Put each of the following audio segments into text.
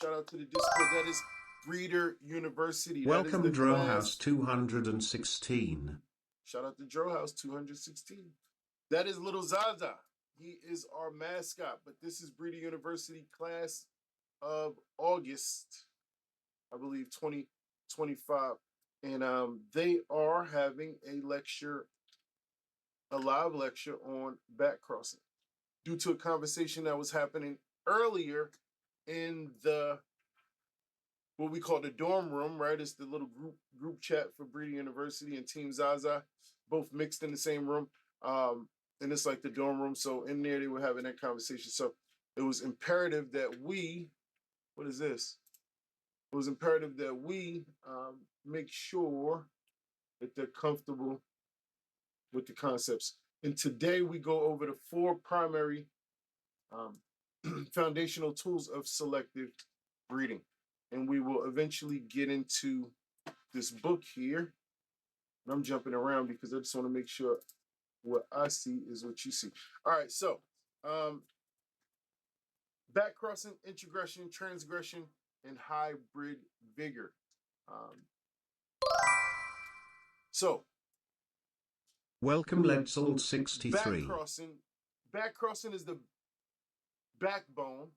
Shout out to the Discord. That is Breeder University. Welcome, that is the Dro class. House 216. Shout out to Dro House 216. That is little Zaza. He is our mascot, but this is Breeder University class of August, I believe 2025. And they are having a lecture, a live lecture on backcrossing due to a conversation that was happening earlier in the what we call the dorm room, right? It's the little group chat for Breeding University and Team Zaza, both mixed in the same room. And it's like the dorm room. So in there, they were having that conversation. So it was imperative that we, what is this? It was imperative that we make sure that they're comfortable with the concepts. And today we go over the 4 primary foundational tools of selective breeding. And we will eventually get into this book here. And I'm jumping around because I just want to make sure what I see is what you see. All right, so backcrossing, introgression, transgression, and hybrid vigor. So Welcome, Letzold 63. Backcrossing is the backbone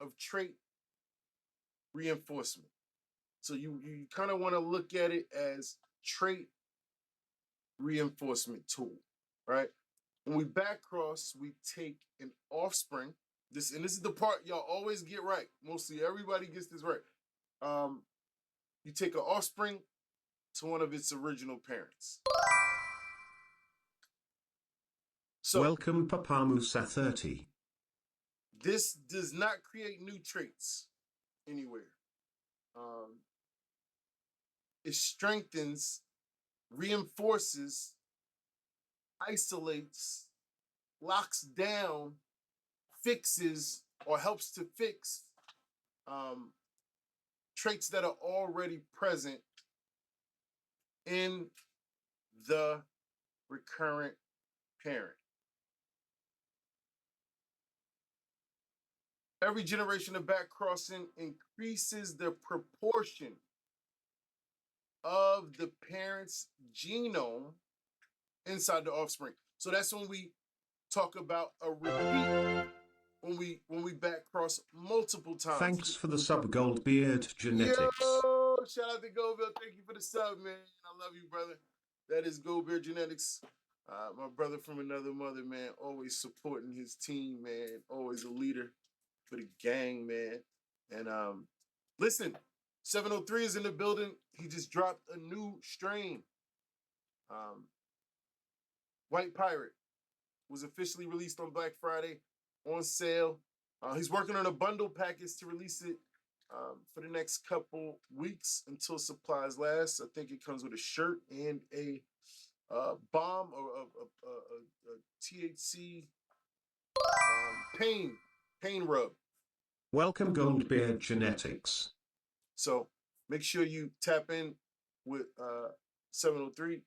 of trait reinforcement. So you kind of want to look at it as trait reinforcement tool, right? When we backcross, we take an offspring. This is the part y'all always get right. Mostly everybody gets this right. You take an offspring to one of its original parents. So welcome, Papa Musa 30. This does not create new traits anywhere. It strengthens, reinforces, isolates, locks down, fixes, or helps to fix traits that are already present in the recurrent parent. Every generation of backcrossing increases the proportion of the parent's genome inside the offspring. So that's when we talk about a repeat, when we backcross multiple times. Thanks for the sub, Goldbeard Genetics. Yo, shout out to Goldbeard. Thank you for the sub, man. I love you, brother. That is Goldbeard Genetics. My brother from another mother, man. Always supporting his team, man. Always a leader for the gang, man. And listen, 703 is in the building. He just dropped a new strain. White Pirate was officially released on Black Friday, on sale. He's working on a bundle package to release it for the next couple weeks until supplies last. I think it comes with a shirt and a bomb or a THC pain rub. Welcome, Goldbeard Genetics. So make sure you tap in with 703.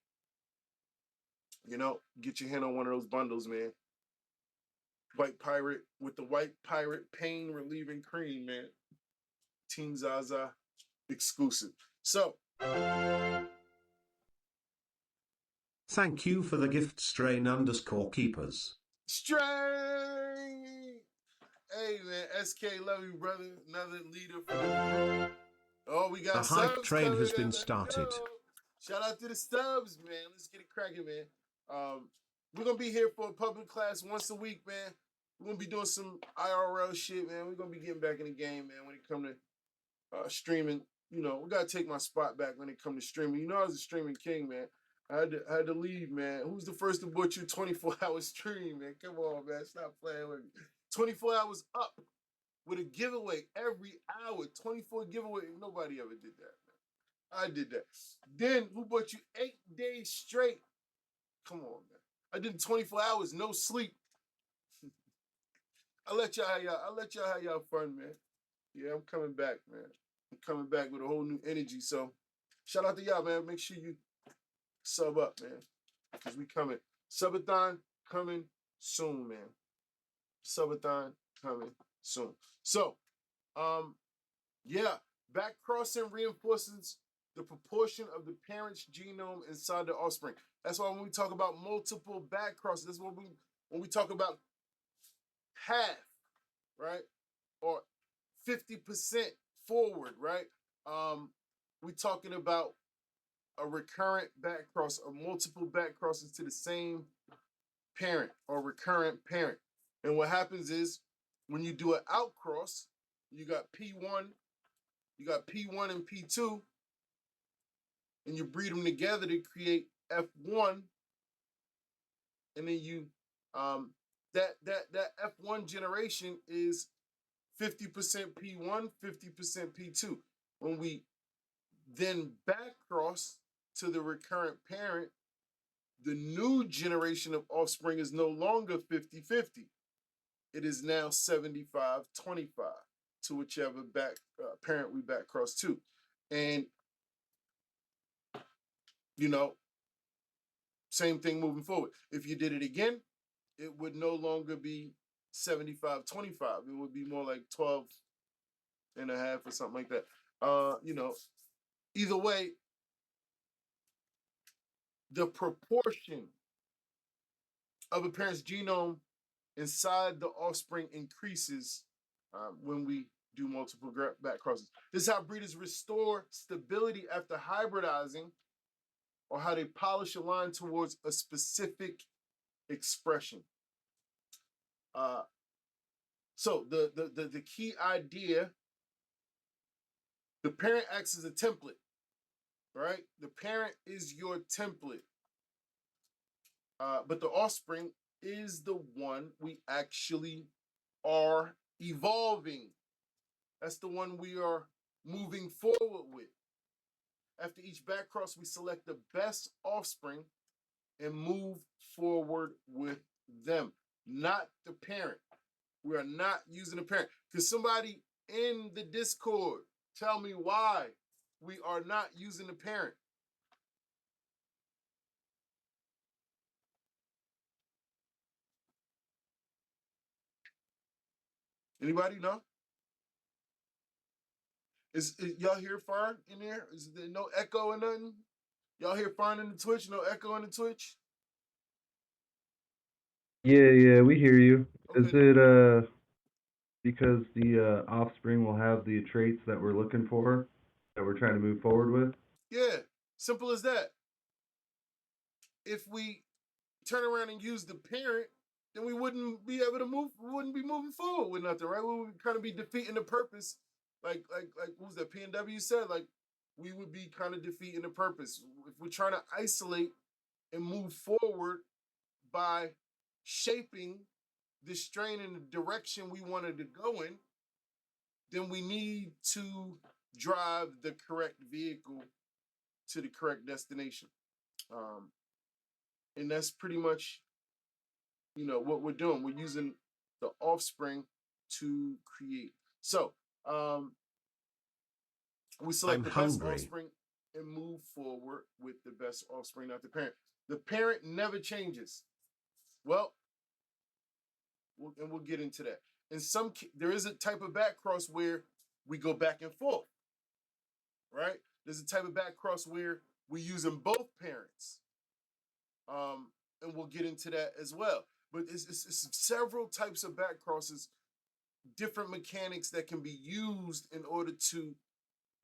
You know, get your hand on one of those bundles, man. White Pirate with the White Pirate pain relieving cream, man. Team Zaza exclusive. So thank you for the gift, strain_keepers. Strain! Hey, man, SK, love you, brother. Another leader for the group. Oh, we got a hype subs train coming has in. been started. Shout out to the subs, man. Let's get it cracking, man. We're going to be here for a public class once a week, man. We're going to be doing some IRL shit, man. We're going to be getting back in the game, man, when it comes to streaming. You know, we got to take my spot back when it comes to streaming. You know, I was a streaming king, man. I had to leave, man. Who's the first to butcher 24-hour stream, man? Come on, man. Stop playing with me. 24 hours up with a giveaway every hour. 24 giveaway. Nobody ever did that, man. I did that. Then who bought you 8 days straight? Come on, man. I did 24 hours, no sleep. I'll let y'all have y'all fun, man. Yeah, I'm coming back, man. I'm coming back with a whole new energy. So shout out to y'all, man. Make sure you sub up, man. Because we coming. Subathon coming soon, man. Subathon coming soon. So, Yeah, backcrossing reinforces the proportion of the parent's genome inside the offspring. That's why when we talk about multiple backcrosses, that's when we talk about half, right, or 50% forward, right? We're talking about a recurrent backcross or multiple backcrosses to the same parent or recurrent parent. And what happens is when you do an outcross, you got P1, you got P1 and P2, and you breed them together to create F1, and then you that F1 generation is 50% P1, 50% P2. When we then backcross to the recurrent parent, the new generation of offspring is no longer 50-50. It is now 75-25 to whichever parent we backcross to. And, you know, same thing moving forward. If you did it again, it would no longer be 75-25. It would be more like 12 and a half or something like that. Either way, the proportion of a parent's genome inside the offspring increases when we do multiple back crosses. This is how breeders restore stability after hybridizing, or how they polish a line towards a specific expression. So the key idea, the parent acts as a template, right? The parent is your template, but the offspring is the one we actually are evolving. That's the one we are moving forward with. After each backcross, we select the best offspring and move forward with them, not the parent. We are not using the parent. Because somebody in the Discord tell me why we are not using the parent. Anybody know? Is y'all hear Fern in there? Is there no echo or nothing? Y'all hear Fern in the Twitch? No echo in the Twitch? Yeah, we hear you. Is Okay. it because the offspring will have the traits that we're looking for, that we're trying to move forward with? Yeah, simple as that. If we turn around and use the parent, then we wouldn't be able to move. We wouldn't be moving forward with nothing, right? We would kind of be defeating the purpose. Like what was that PNW said? Like we would be kind of defeating the purpose if we're trying to isolate and move forward by shaping the strain in the direction we wanted to go in. Then we need to drive the correct vehicle to the correct destination. And that's pretty much, what we're doing. We're using the offspring to create. So we select I'm the best hungry. offspring and move forward with the best offspring, not the parent. The parent never changes. Well, we'll get into that. In there is a type of back cross where we go back and forth, right? There's a type of back cross where we're using both parents, and we'll get into that as well. But it's several types of back crosses, different mechanics that can be used in order to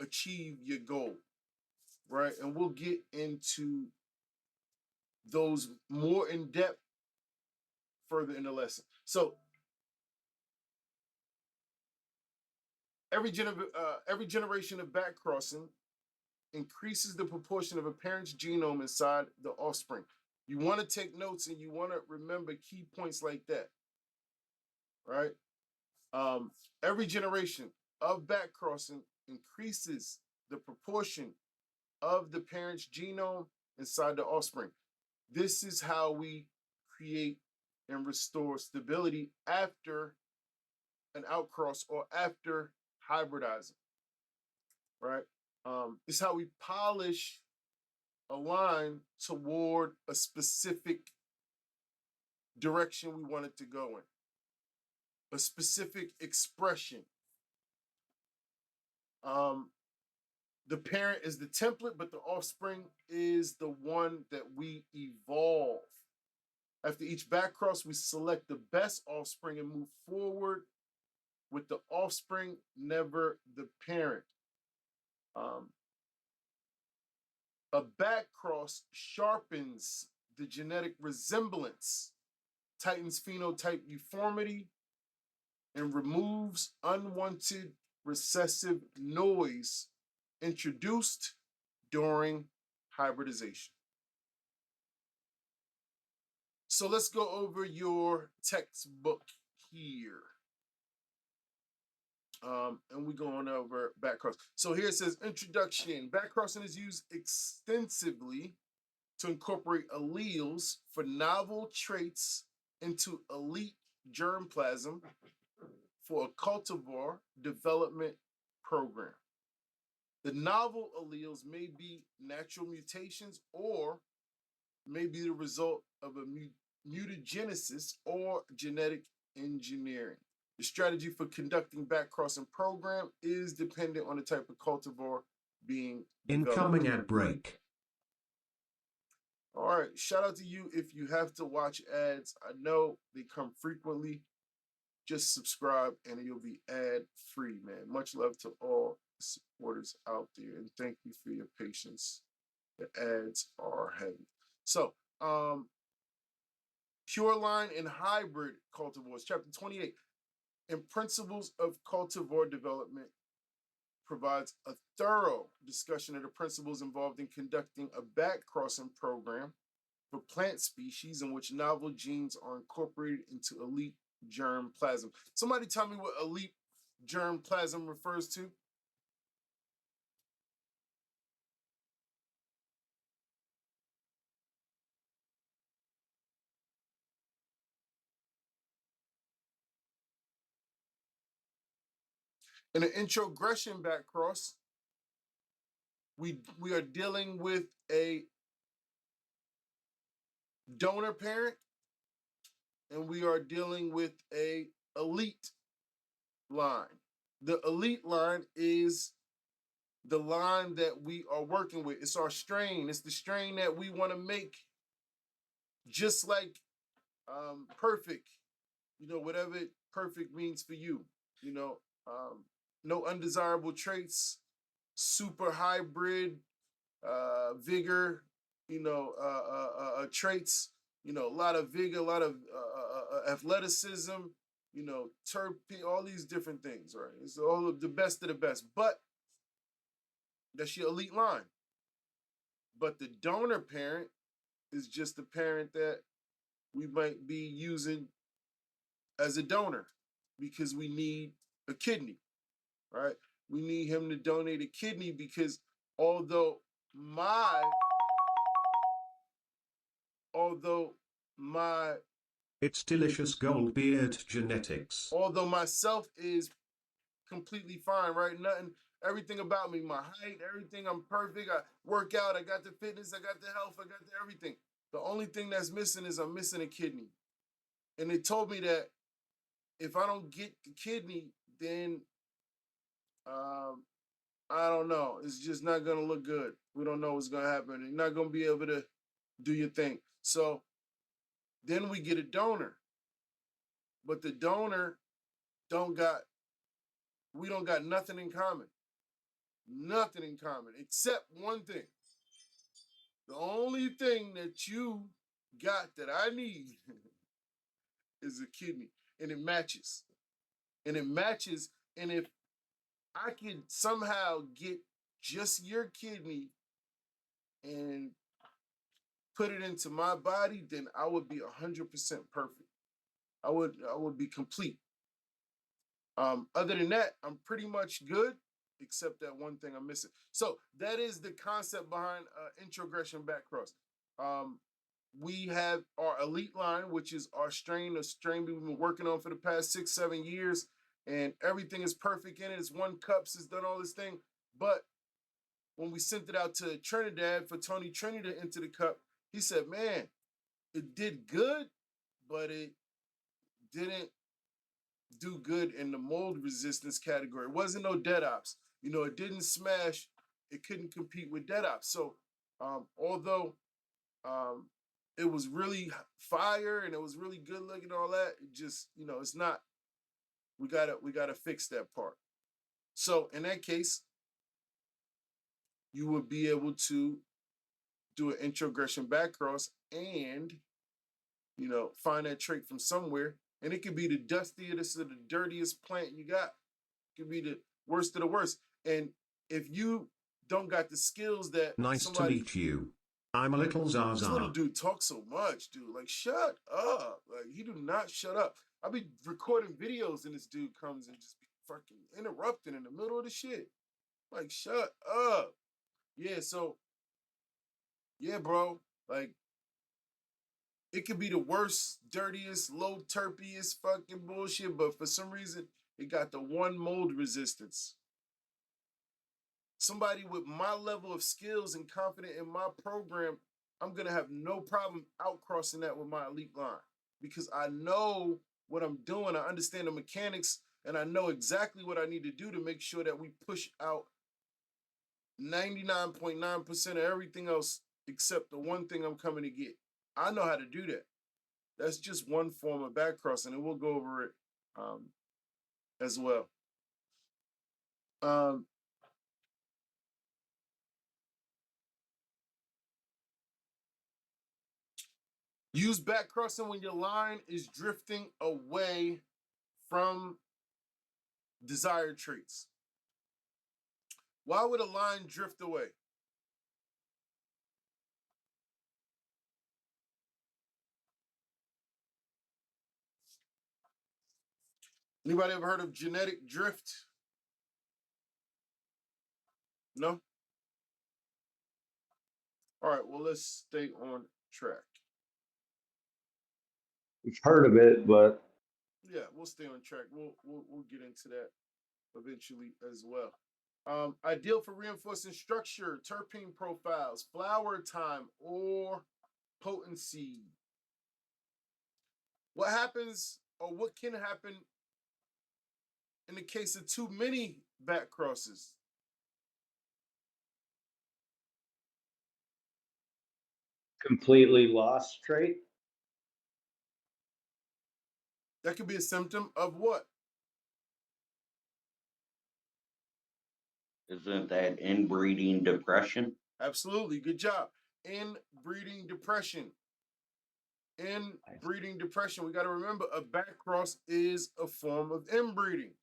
achieve your goal, right? And we'll get into those more in depth further in the lesson. So every generation of back crossing increases the proportion of a parent's genome inside the offspring. You want to take notes and you want to remember key points like that, right? Every generation of back crossing increases the proportion of the parent's genome inside the offspring. This is how we create and restore stability after an outcross or after hybridizing, right? It's how we polish a line toward a specific direction we want it to go in, a specific expression. The parent is the template, but the offspring is the one that we evolve. After each backcross, we select the best offspring and move forward with the offspring, never the parent. A backcross sharpens the genetic resemblance, tightens phenotype uniformity, and removes unwanted recessive noise introduced during hybridization. So let's go over your textbook here. And we're going over backcross. So here it says introduction. Backcrossing is used extensively to incorporate alleles for novel traits into elite germplasm for a cultivar development program. The novel alleles may be natural mutations or may be the result of a mutagenesis or genetic engineering. The strategy for conducting backcrossing program is dependent on the type of cultivar being developed. Incoming ad break. All right, shout out to you if you have to watch ads. I know they come frequently. Just subscribe and you'll be ad free, man. Much love to all supporters out there, and thank you for your patience. The ads are heavy. So, pure line and hybrid cultivars, chapter 28. In Principles of Cultivar Development provides a thorough discussion of the principles involved in conducting a backcrossing program for plant species in which novel genes are incorporated into elite germplasm. Somebody tell me what elite germplasm refers to. In an introgression backcross, we are dealing with a donor parent and we are dealing with a elite line. The elite line is the line that we are working with. It's our strain. It's the strain that we want to make just like perfect, whatever perfect means for you, no undesirable traits, super hybrid, vigor, traits, a lot of vigor, a lot of athleticism, terpene, all these different things, right? It's all of the best of the best, but that's your elite line. But the donor parent is just the parent that we might be using as a donor because we need a kidney, right? We need him to donate a kidney because although my It's delicious Goldbeard genetics. although myself is completely fine, right? Everything about me, my height, everything, I'm perfect. I work out, I got the fitness, I got the health, I got the everything. The only thing that's missing is I'm missing a kidney. And they told me that if I don't get the kidney, then I don't know. It's just not gonna look good. We don't know what's gonna happen. You're not gonna be able to do your thing. So then we get a donor. But the donor we don't got nothing in common. Nothing in common except one thing. The only thing that you got that I need is a kidney. And it matches. And it matches. And if I can somehow get just your kidney and put it into my body, then I would be 100% perfect. I would be complete. Other than that, I'm pretty much good, except that one thing I'm missing. So that is the concept behind introgression backcross. We have our elite line, which is our strain, a strain we've been working on for the past 6-7 years, and everything is perfect in it. It's 1 cups, it's done all this thing. But when we sent it out to Trinidad for Tony Trinity to enter the cup, he said, man, it did good, but it didn't do good in the mold resistance category. It wasn't no dead ops. it didn't smash. It couldn't compete with dead ops. So although it was really fire and it was really good looking and all that, it just, it's not. We gotta fix that part. So in that case, you would be able to do an introgression backcross and find that trait from somewhere. And it could be the dustiest or the dirtiest plant you got. It could be the worst of the worst. And if you don't got the skills that Nice to meet you. I'm a little Zaza. This little dude talks so much, dude. Like, shut up. Like, he do not shut up. I be recording videos and this dude comes and just be fucking interrupting in the middle of the shit. Like, shut up. Yeah, so, yeah, bro. Like, it could be the worst, dirtiest, low terpiest fucking bullshit, but for some reason, it got the one mold resistance. Somebody with my level of skills and confident in my program, I'm gonna have no problem outcrossing that with my elite line because I know what I'm doing. I understand the mechanics and I know exactly what I need to do to make sure that we push out 99.9% of everything else except the one thing I'm coming to get. I know how to do that. That's just one form of backcrossing, and we'll go over it as well. Use backcrossing when your line is drifting away from desired traits. Why would a line drift away? Anybody ever heard of genetic drift? No? All right, well, let's stay on track. We've heard of it, but Yeah, we'll stay on track. We'll get into that eventually as well. Ideal for reinforcing structure, terpene profiles, flower time, or potency. What happens or what can happen in the case of too many back crosses? completely lost trait. That could be a symptom of what? Isn't that inbreeding depression? Absolutely. Good job. Inbreeding depression. Inbreeding depression. We got to remember a back cross is a form of inbreeding.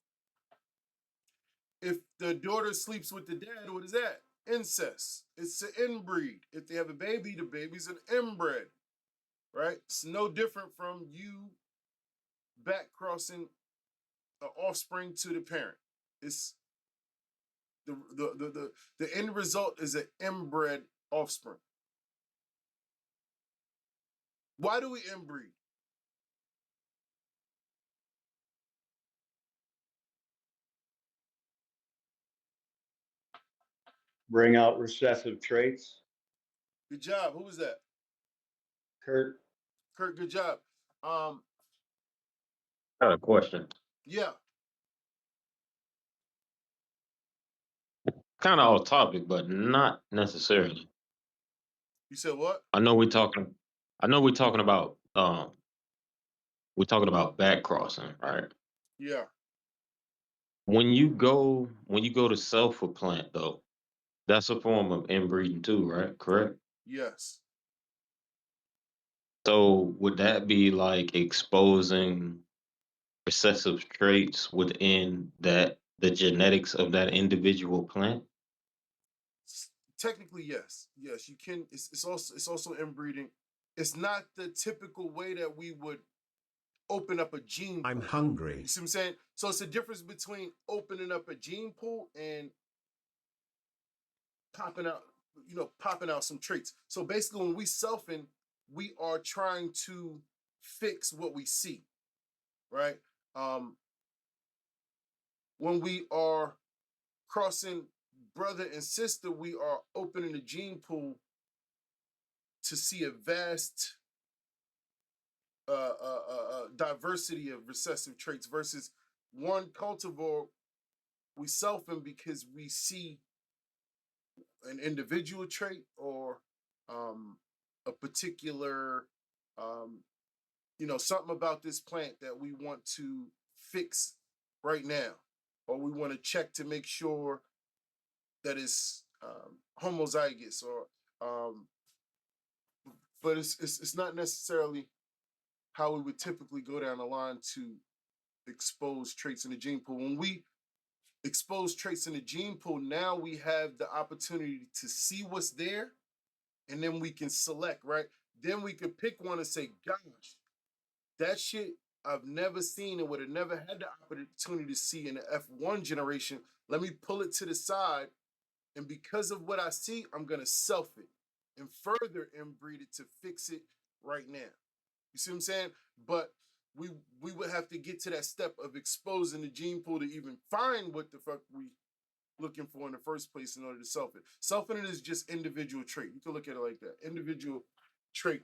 If the daughter sleeps with the dad, what is that? Incest. It's an inbreed. If they have a baby, the baby's an inbred. Right? It's no different from you back crossing an offspring to the parent. It's the end result is an inbred offspring. Why do we inbreed? Bring out recessive traits. Good job. Who was that? Kurt. Kurt, good job. Got a question. Yeah. Kind of off topic, but not necessarily. You said what? I know we're talking about back crossing, right? Yeah. When you go to self a plant though, that's a form of inbreeding too, right? Correct? Yes. So would that be like exposing recessive traits within the genetics of that individual plant? Technically, yes. Yes, you can. It's also inbreeding. It's not the typical way that we would open up a gene pool. I'm hungry. You see what I'm saying? So it's a difference between opening up a gene pool and popping out some traits. So basically, when we selfing, we are trying to fix what we see, right? When we are crossing brother and sister, we are opening the gene pool to see a vast diversity of recessive traits versus one cultivar we selfing because we see an individual trait or a particular something about this plant that we want to fix right now, or we want to check to make sure that it's homozygous, or but it's not necessarily how we would typically go down the line to expose traits in the gene pool. When we expose traits in the gene pool, now we have the opportunity to see what's there, and then we can select, right? Then we could pick one and say, gosh, that shit I've never seen and would have never had the opportunity to see in the F1 generation. Let me pull it to the side, and because of what I see, I'm gonna self it and further inbreed it to fix it right now. You see what I'm saying? But we would have to get to that step of exposing the gene pool to even find what the fuck we looking for in the first place in order to self it. Selfing it is just individual trait. You can look at it like that. Individual trait.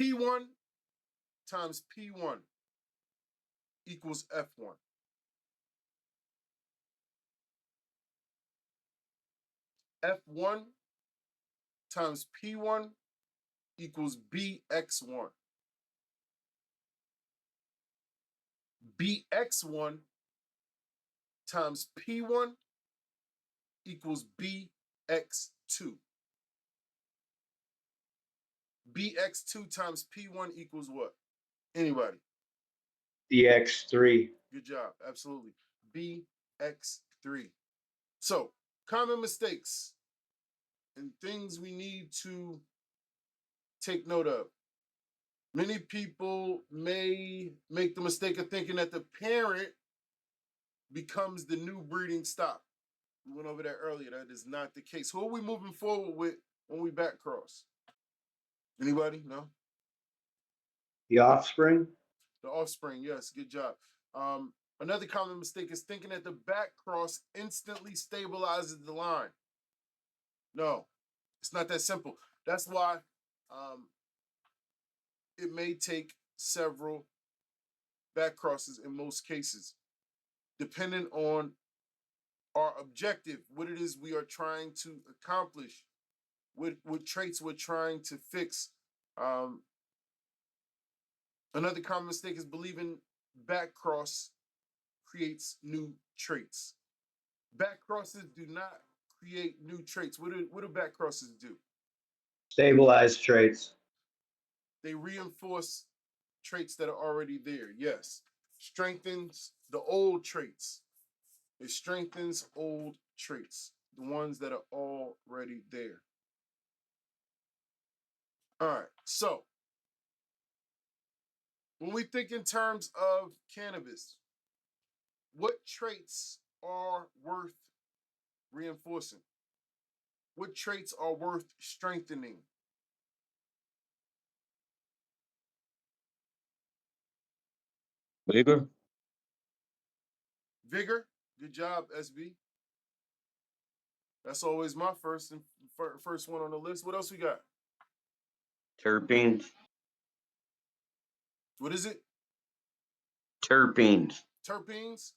P1 times P1 equals F1. F1 times P1 equals BX1. BX1 times P1 equals BX2. BX2 times P1 equals what? Anybody? BX3. Good job. Absolutely. BX3. So, common mistakes and things we need to take note of. Many people may make the mistake of thinking that the parent becomes the new breeding stock. We went over that earlier. That is not the case. Who are we moving forward with when we back cross? Anybody? No? The offspring. The offspring, yes, good job. Another common mistake is thinking that the back cross instantly stabilizes the line. No, it's not that simple. That's why it may take several back crosses in most cases, depending on our objective, what it is we are trying to accomplish, what traits we're trying to fix. Another common mistake is believing back cross creates new traits. Back crosses do not create new traits. What do back crosses do? Stabilized traits. They reinforce traits that are already there. Yes. Strengthens the old traits. It strengthens old traits, the ones that are already there. All right. So when we think in terms of cannabis, what traits are worth reinforcing? What traits are worth strengthening? Vigor, Vigor. Good job, SB. That's always my first one on the list. What else we got? terpenes, What is it? terpenes. Terpenes.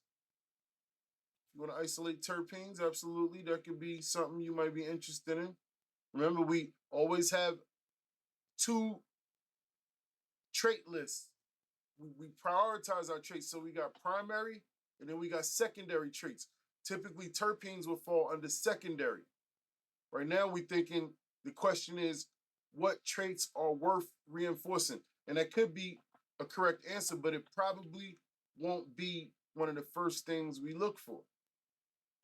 You want to isolate terpenes? Absolutely. That could be something you might be interested in. Remember, we always have two trait lists. We prioritize our traits. So we got primary and then we got secondary traits. Typically, terpenes will fall under secondary. Right now, we're thinking the question is, what traits are worth reinforcing? And that could be a correct answer, but it probably won't be one of the first things we look for.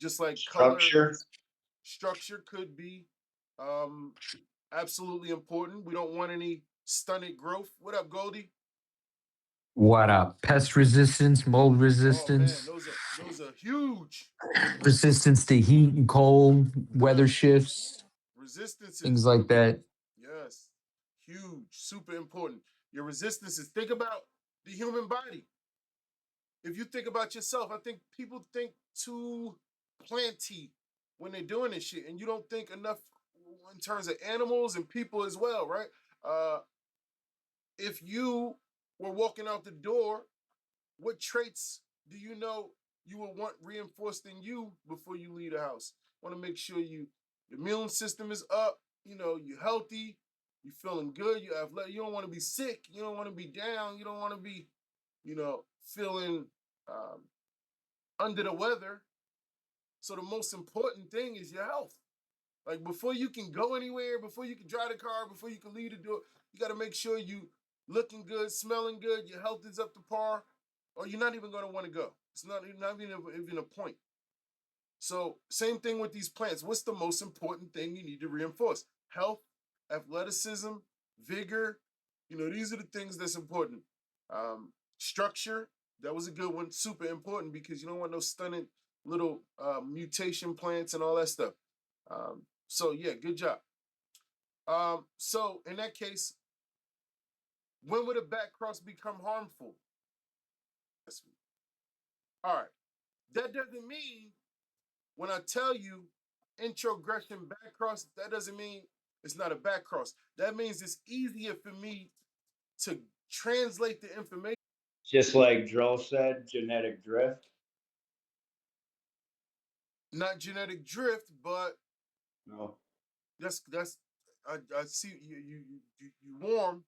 Just like color, structure could be absolutely important. We don't want any stunted growth. What up, Goldie? What up? Pest resistance, mold Oh man, resistance, those are huge. resistance to heat and cold, weather Yes. shifts, Resistances, things like that. yes, huge, super important. Your resistances. Think about the human body. If you think about yourself, I think people think too planty when they're doing this shit, and you don't think enough in terms of animals and people as well, right? If you were walking out the door, what traits do you know you will want reinforced in you before you leave the house. Want to make sure your immune system is up, you're healthy, you're feeling good, you don't want to be sick, you don't want to be down, you don't want to be, feeling under the weather. So the most important thing is your health. Like before you can go anywhere, before you can drive the car, before you can leave the door, you got to make sure you looking good, smelling good, your health is up to par, or you're not even going to want to go. It's not even a point. So same thing with these plants. What's the most important thing you need to reinforce? Health, athleticism, vigor. These are the things that's important. Structure, that was a good one. Super important because you don't want no stunning little mutation plants and all that stuff. So yeah, good job. So in that case, when would a back cross become harmful? All right. That doesn't mean when I tell you introgression back cross, that doesn't mean it's not a back cross. That means it's easier for me to translate the information. Just like Dro said, genetic drift. Not genetic drift, but No. that's I see you warm.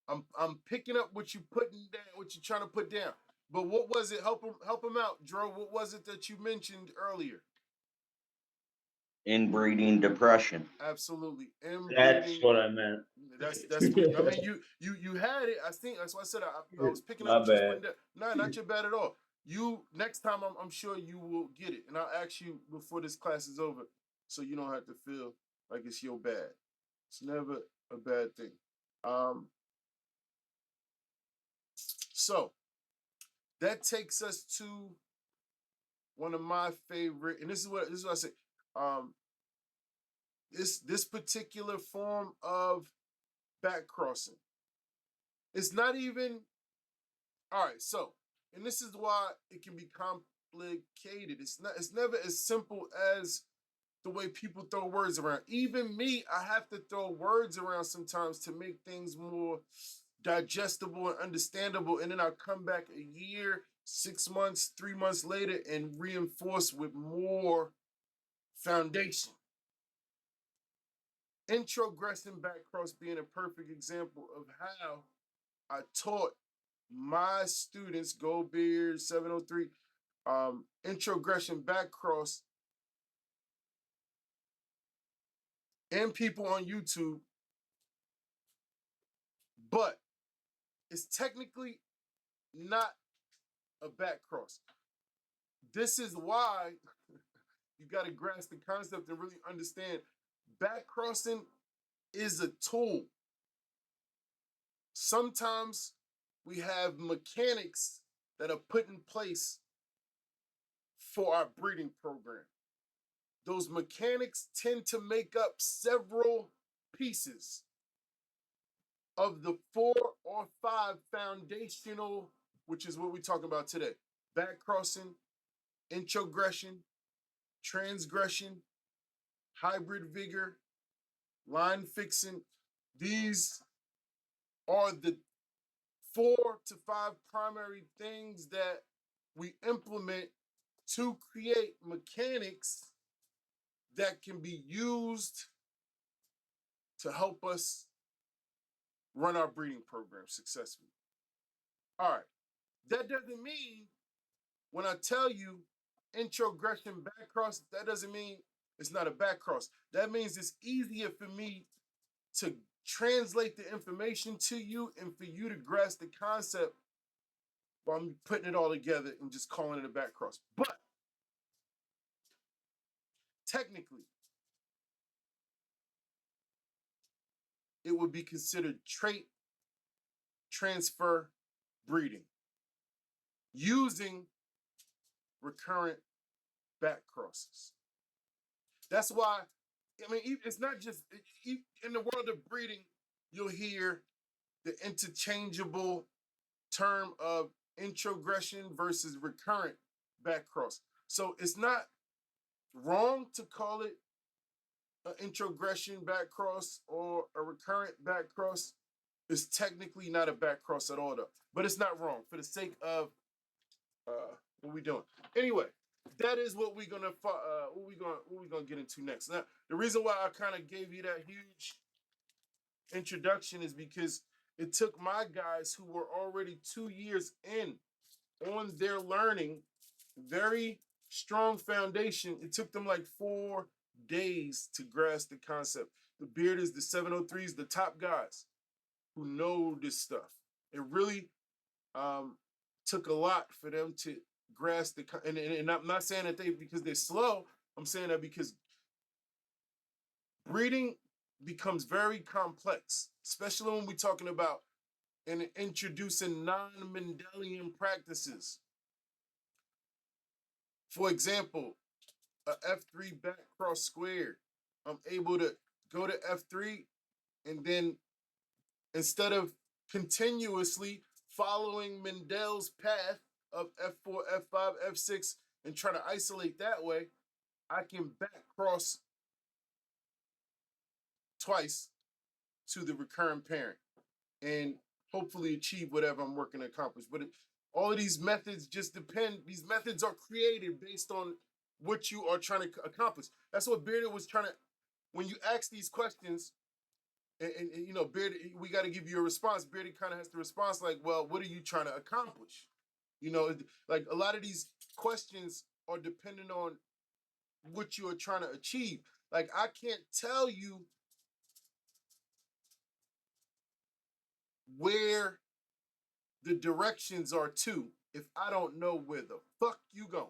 I'm picking up what you're putting down, what you're trying to put down. But what was it? Help him out, Dro. What was it that you mentioned earlier? Inbreeding depression. Absolutely. That's what I meant. That's what I mean. You had it. I think that's why I said I was picking up My what you was bad. putting down. No, not your bad at all. You next time I'm sure you will get it, and I'll ask you before this class is over, so you don't have to feel like it's your bad. It's never a bad thing. So that takes us to one of my favorite, and this is what I say. This particular form of backcrossing. It's not even all right. So, and this is why it can be complicated. It's never as simple as the way people throw words around. Even me, I have to throw words around sometimes to make things more digestible and understandable. And then I'll come back a year, 6 months, 3 months later and reinforce with more foundation. Introgression backcross being a perfect example of how I taught my students, Goldbeard 703, introgression backcross, and people on YouTube, but it's technically not a backcross. This is why you got to grasp the concept and really understand backcrossing is a tool. Sometimes we have mechanics that are put in place for our breeding program. Those mechanics tend to make up several pieces of the 4 or 5 foundational, which is what we're talking about today. Backcrossing, introgression, transgression, hybrid vigor, line fixing. These are the 4 to 5 primary things that we implement to create mechanics that can be used to help us run our breeding program successfully. All right. That doesn't mean when I tell you introgression backcross, that doesn't mean it's not a backcross. That means it's easier for me to translate the information to you and for you to grasp the concept while I'm putting it all together and just calling it a backcross. But technically, it would be considered trait transfer breeding using recurrent backcrosses. That's why, I mean, it's not just in the world of breeding, you'll hear the interchangeable term of introgression versus recurrent backcross. So it's not wrong to call it an introgression backcross or a recurrent backcross. It's technically not a backcross at all, though. But it's not wrong for the sake of what we doing. Anyway, that is what we're gonna what we gonna get into next. Now, the reason why I kind of gave you that huge introduction is because it took my guys who were already 2 years in on their learning, very strong foundation. It took them like 4 days to grasp the concept. The Bearders, the 703s, the top guys who know this stuff. It really took a lot for them to grasp and I'm not saying that because they're slow. I'm saying that because breeding becomes very complex, especially when we're talking about and introducing non-Mendelian practices. For example, a F3 back cross squared. I'm able to go to F3 and then instead of continuously following Mendel's path of F4, F5, F6 and trying to isolate that way, I can back cross twice to the recurrent parent and hopefully achieve whatever I'm working to accomplish. But all of these methods just depend. These methods are created based on what you are trying to accomplish. That's what Bearded was trying to. When you ask these questions, and you know, Bearded, we got to give you a response. Bearded kind of has to respond like, well, what are you trying to accomplish? You know, like a lot of these questions are dependent on what you are trying to achieve. Like I can't tell you where the directions are to if I don't know where the fuck you going.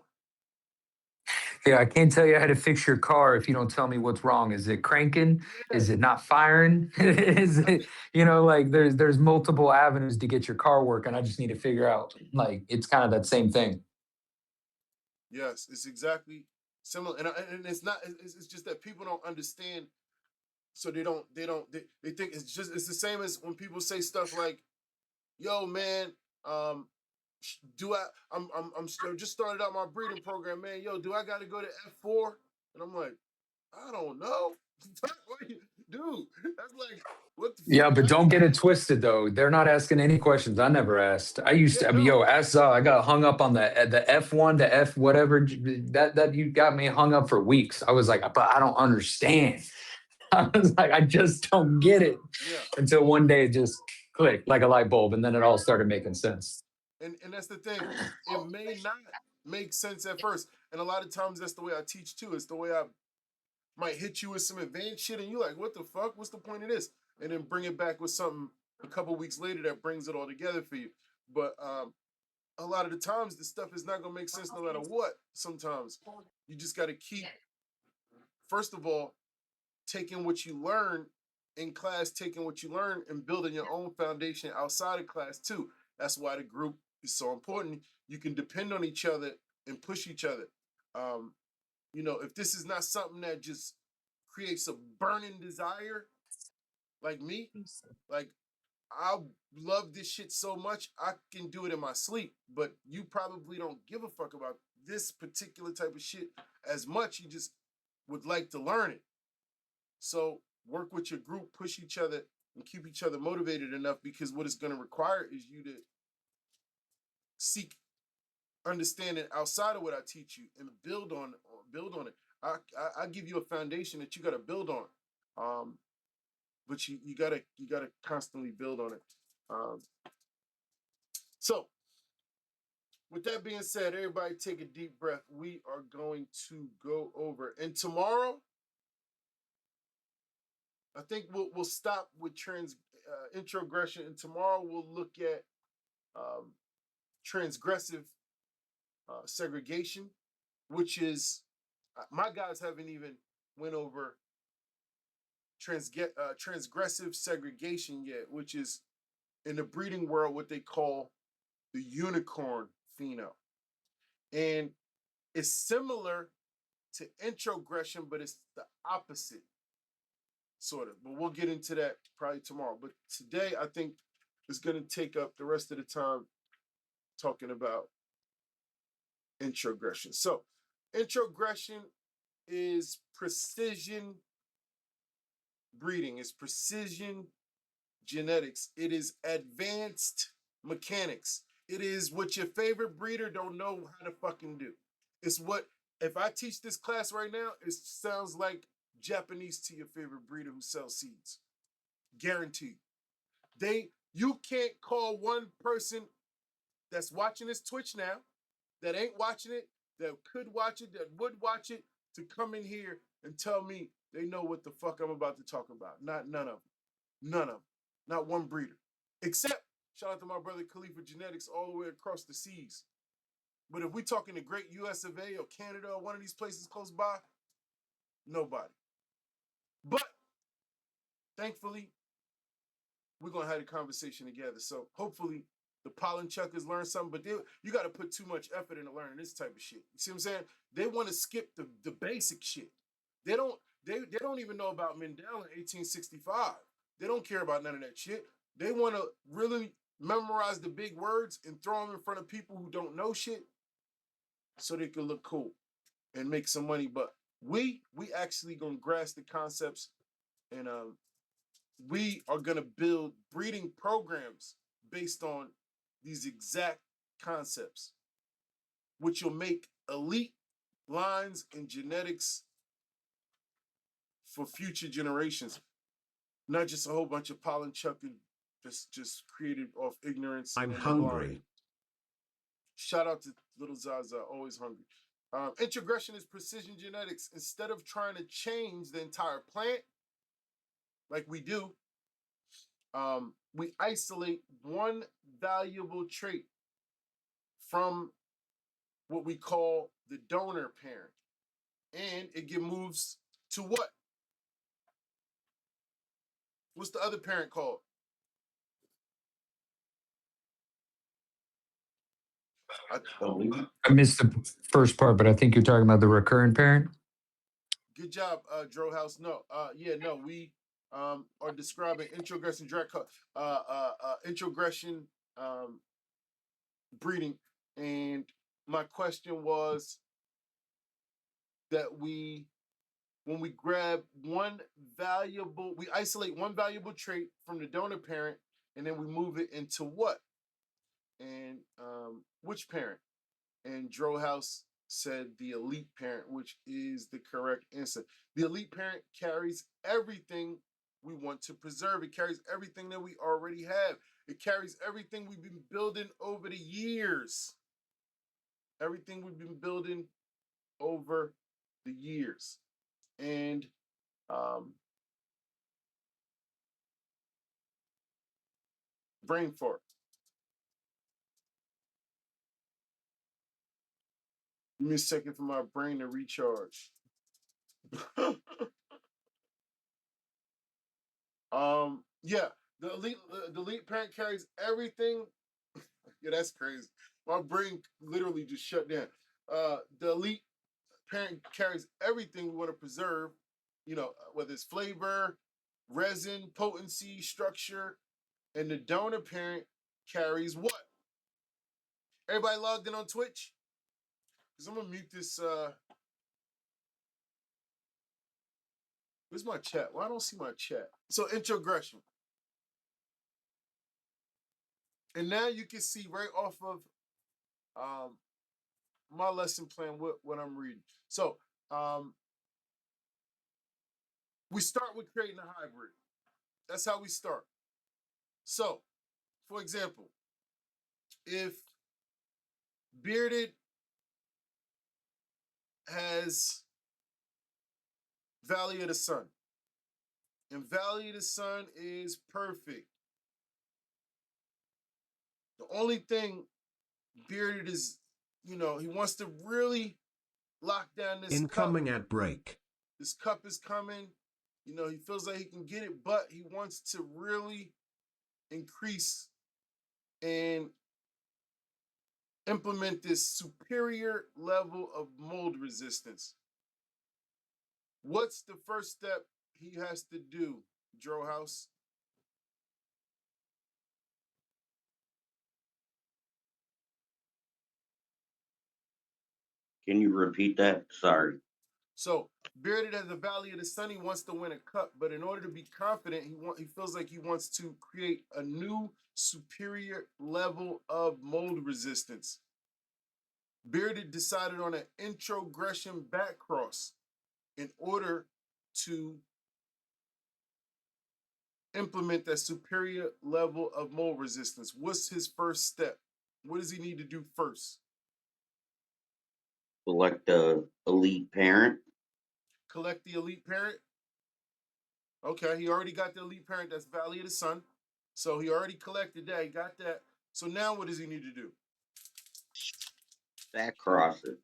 Yeah, I can't tell you how to fix your car if you don't tell me what's wrong. Is it cranking? Yeah. Is it not firing? Is it, like there's multiple avenues to get your car working. I just need to figure out like it's kind of that same thing. Yes, it's exactly similar, and it's not. It's just that people don't understand, so they think it's the same as when people say stuff like, "Yo, man, do I just started out my breeding program, man. Yo, do I got to go to F4?" And I'm like, I don't know, dude. That's like what the Yeah, fuck? but don't get it twisted though. They're not asking any questions I never asked. I used Yeah, to, I mean, no, ask Zaza. I got hung up on the F1 to F whatever. That you got me hung up for weeks. I was like, but I don't understand. I was like, I just don't get it. yeah. Until one day it just clicked like a light bulb, and then it all started making sense. And that's the thing. It may not make sense at first, and a lot of times that's the way I teach too. It's the way I might hit you with some advanced shit, and you like, what the fuck? What's the point of this? And then bring it back with something a couple weeks later that brings it all together for you. But a lot of the times, the stuff is not gonna make sense no matter what. Sometimes you just got to keep, first of all, taking what you learn in class, taking what you learn and building your own foundation outside of class too. That's why the group is so important. You can depend on each other and push each other. Um, you know, if this is not something that just creates a burning desire, like me, like I love this shit so much, I can do it in my sleep. But you probably don't give a fuck about this particular type of shit as much. You just would like to learn it. So work with your group, push each other, and keep each other motivated enough because what it's going to require is you to seek understanding outside of what I teach you and build on it. I give you a foundation that you got to build on, but you gotta constantly build on it. So with that being said, everybody take a deep breath. We are going to go over, and tomorrow I think we'll stop with introgression, and tomorrow we'll look at transgressive segregation, which is my guys haven't even went over transgressive segregation yet, which is in the breeding world what they call the unicorn pheno, and it's similar to introgression, but it's the opposite, sort of. But we'll get into that probably tomorrow. But today, I think it's going to take up the rest of the time talking about introgression. So, introgression is precision breeding, it's precision genetics, it is advanced mechanics. It is what your favorite breeder don't know how to fucking do. It's what, if I teach this class right now, it sounds like Japanese to your favorite breeder who sells seeds. Guaranteed. You can't call one person that's watching this Twitch now, that ain't watching it, that could watch it, that would watch it, to come in here and tell me they know what the fuck I'm about to talk about. None of them. None of them. Not one breeder. Except, shout out to my brother Khalifa Genetics all the way across the seas. But if we talking the great US of A or Canada or one of these places close by, nobody. But thankfully, we're gonna have a conversation together. So hopefully the pollen chuckers learn something, but you got to put too much effort into learning this type of shit. You see what I'm saying? They want to skip the basic shit. They don't even know about Mendel in 1865. They don't care about none of that shit. They want to really memorize the big words and throw them in front of people who don't know shit so they can look cool and make some money. But we actually gonna grasp the concepts, and we are gonna build breeding programs based on these exact concepts, which will make elite lines and genetics for future generations, not just a whole bunch of pollen chucking just created off ignorance. I'm and the blind. hungry. Shout out to little Zaza, always hungry. Introgression is precision genetics. Instead of trying to change the entire plant, like we do, we isolate one valuable trait from what we call the donor parent, and it moves to what? What's the other parent called? I missed the first part, but I think you're talking about the recurrent parent. Good job, Dro House. No, we are describing introgression, introgression breeding, and my question was that when we grab we isolate one valuable trait from the donor parent, and then we move it into what? And which parent? And Dro House said the elite parent, which is the correct answer. The elite parent carries everything we want to preserve. It carries everything that we already have. It carries everything we've been building over the years. Everything we've been building over the years. And brain fart. Give me a second for my brain to recharge. Yeah, the elite parent carries everything. Yeah, that's crazy. My brain literally just shut down. The elite parent carries everything we want to preserve, whether it's flavor, resin, potency, structure, and the donor parent carries what? Everybody logged in on Twitch? Because I'm gonna mute this. Where's my chat? Well, I don't see my chat. So introgression. And now you can see right off of my lesson plan what I'm reading. So we start with creating a hybrid. That's how we start. So, for example, if bearded has Valley of the Sun, and Valley of the Sun is perfect. The only thing bearded is, he wants to really lock down this Incoming cup. at break. This cup is coming. He feels like he can get it, but he wants to really increase and implement this superior level of mold resistance. What's the first step he has to do, Dro House? Can you repeat that? Sorry. So Bearded has the Valley of the Sun. He wants to win a cup, but in order to be confident, he feels like he wants to create a new superior level of mold resistance. Bearded decided on an introgression backcross in order to implement that superior level of mold resistance. What's his first step? What does he need to do first? Select the elite parent. Collect the elite parent. Okay, he already got the elite parent. That's Valley of the Sun. So he already collected that. He got that. So now what does he need to do? Backcross it.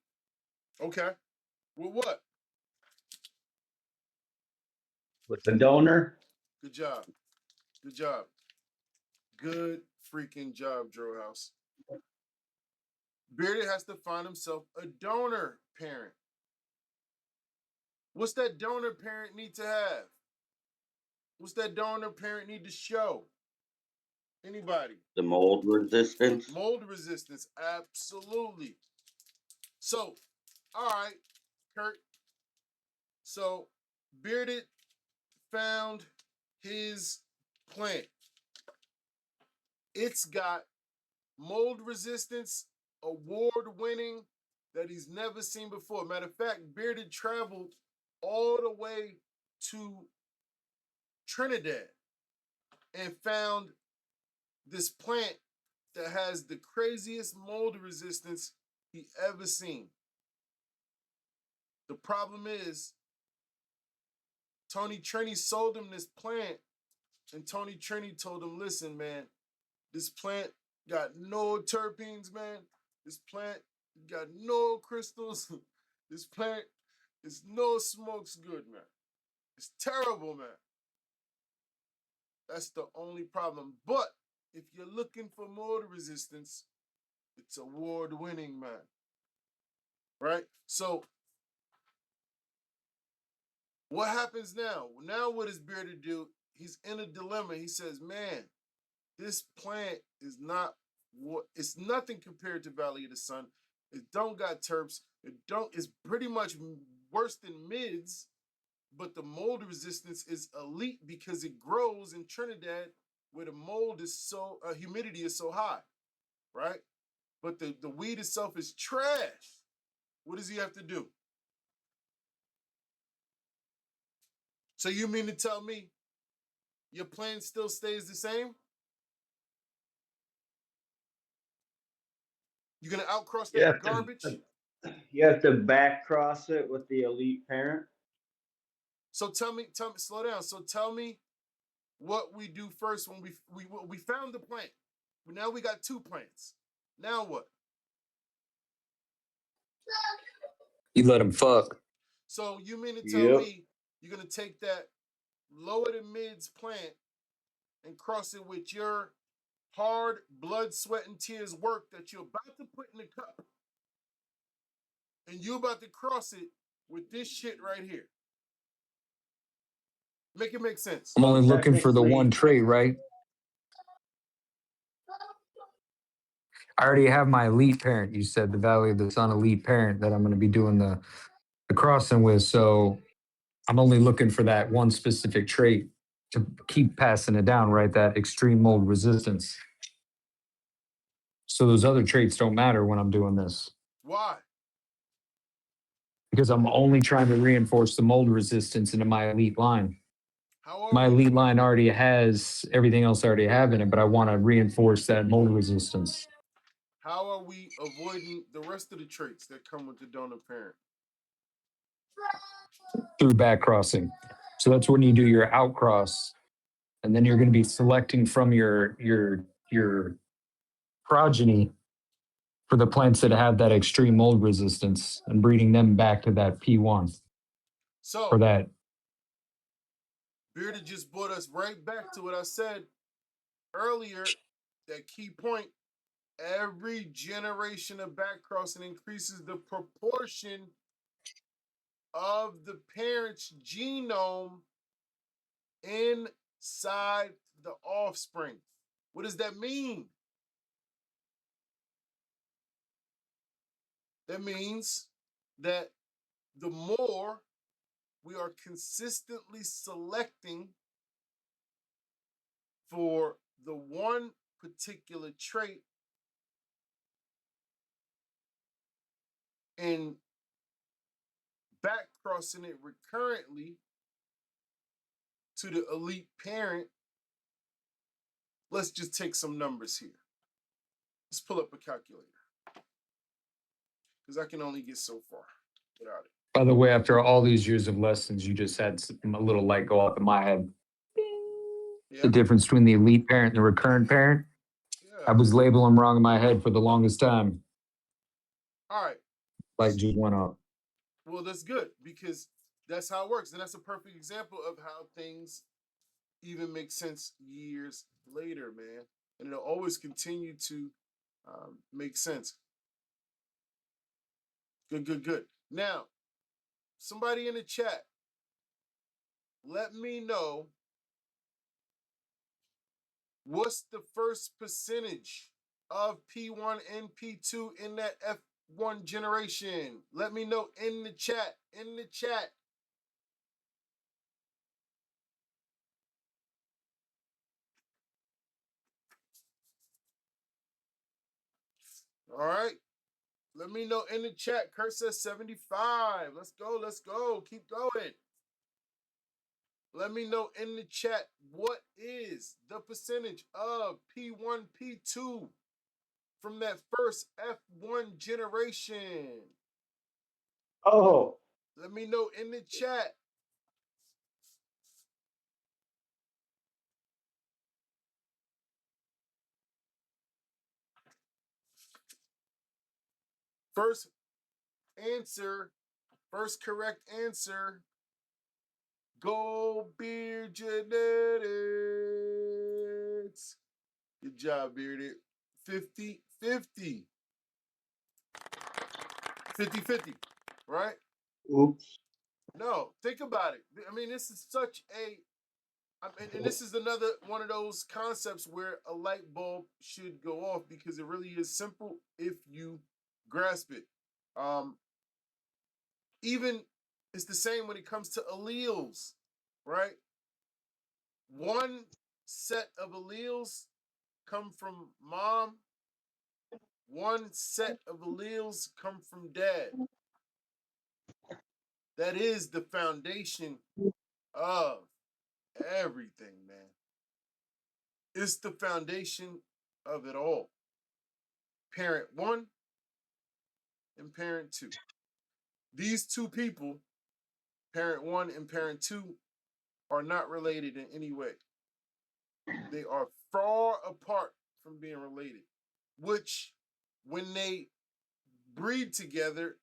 Okay. Well, what? With the donor. Good job. Good job. Good freaking job, Drill House. Bearded has to find himself a donor parent. What's that donor parent need to have? What's that donor parent need to show? Anybody? The mold resistance. Mold resistance, absolutely. So, all right, Kurt. So, Bearded found his plant. It's got mold resistance, award winning, that he's never seen before. Matter of fact, Bearded traveled all the way to Trinidad and found this plant that has the craziest mold resistance he ever seen. The problem is, Tony Trini sold him this plant, and Tony Trini told him, listen, man, this plant got no terpenes, man. This plant got no crystals. This plant is no smokes good, man. It's terrible, man. That's the only problem. But if you're looking for mold resistance, it's award-winning, man. Right? So what happens now? Now what does Bearded do? He's in a dilemma. He says, man, this plant is not what, it's nothing compared to Valley of the Sun. It don't got terps. It's pretty much worse than mids, but the mold resistance is elite because it grows in Trinidad where the mold is so, humidity is so high, right? But the weed itself is trash. What does he have to do? So you mean to tell me your plan still stays the same? You're gonna outcross that garbage? You have to backcross it with the elite parent. So tell me, slow down. So tell me what we do first when we found the plant. Now we got two plants. Now what? You let him fuck. So you mean to tell me you're gonna take that lower to mids plant and cross it with your hard blood, sweat, and tears work that you're about to put in the cup, and you're about to cross it with this shit right here? Make it make sense. I'm only looking for the one trait, right? I already have my elite parent. You said the Valley of the Sun elite parent that I'm going to be doing the crossing with. So I'm only looking for that one specific trait to keep passing it down, right? That extreme mold resistance. So those other traits don't matter when I'm doing this. Why? Because I'm only trying to reinforce the mold resistance into my elite line. My elite line already has everything else I already have in it, but I want to reinforce that mold resistance. How are we avoiding the rest of the traits that come with the donor parent? Through backcrossing. So that's when you do your outcross, and then you're going to be selecting from your progeny for the plants that have that extreme mold resistance and breeding them back to that P1. So for that. Bearded just brought us right back to what I said earlier, that key point. Every generation of backcrossing increases the proportion of the parent's genome inside the offspring. What does that mean? That means that the more we are consistently selecting for the one particular trait and backcrossing it recurrently to the elite parent. Let's just take some numbers here. Let's pull up a calculator because I can only get so far without it. By the way, after all these years of lessons, you just had a little light go off in my head. Yeah. The difference between the elite parent and the recurrent parent. Yeah. I was labeling them wrong in my head for the longest time. All right. Light just went off. Well, that's good because that's how it works. And that's a perfect example of how things even make sense years later, man. And it'll always continue to make sense. Good. Now, somebody in the chat, let me know what's the first percentage of P1 and P2 in that F1 generation. Let me know in the chat. All right. Let me know in the chat. Kurt says 75. Let's go. Keep going. Let me know in the chat what is the percentage of P1, P2 from that first F1 generation. Oh, Let me know in the chat. First correct answer, Gold Beard Genetics. Good job, Bearded. 50-50. 50-50, right? oops. No, think about it. I mean, this is such and this is another one of those concepts where a light bulb should go off because it really is simple if you grasp it. Even it's the same when it comes to alleles, right? One set of alleles come from mom, one set of alleles come from dad. That is the foundation of everything, man. It's the foundation of it all. Parent one and parent two. These two people, parent one and parent two, are not related in any way. They are far apart from being related, which, when they breed together,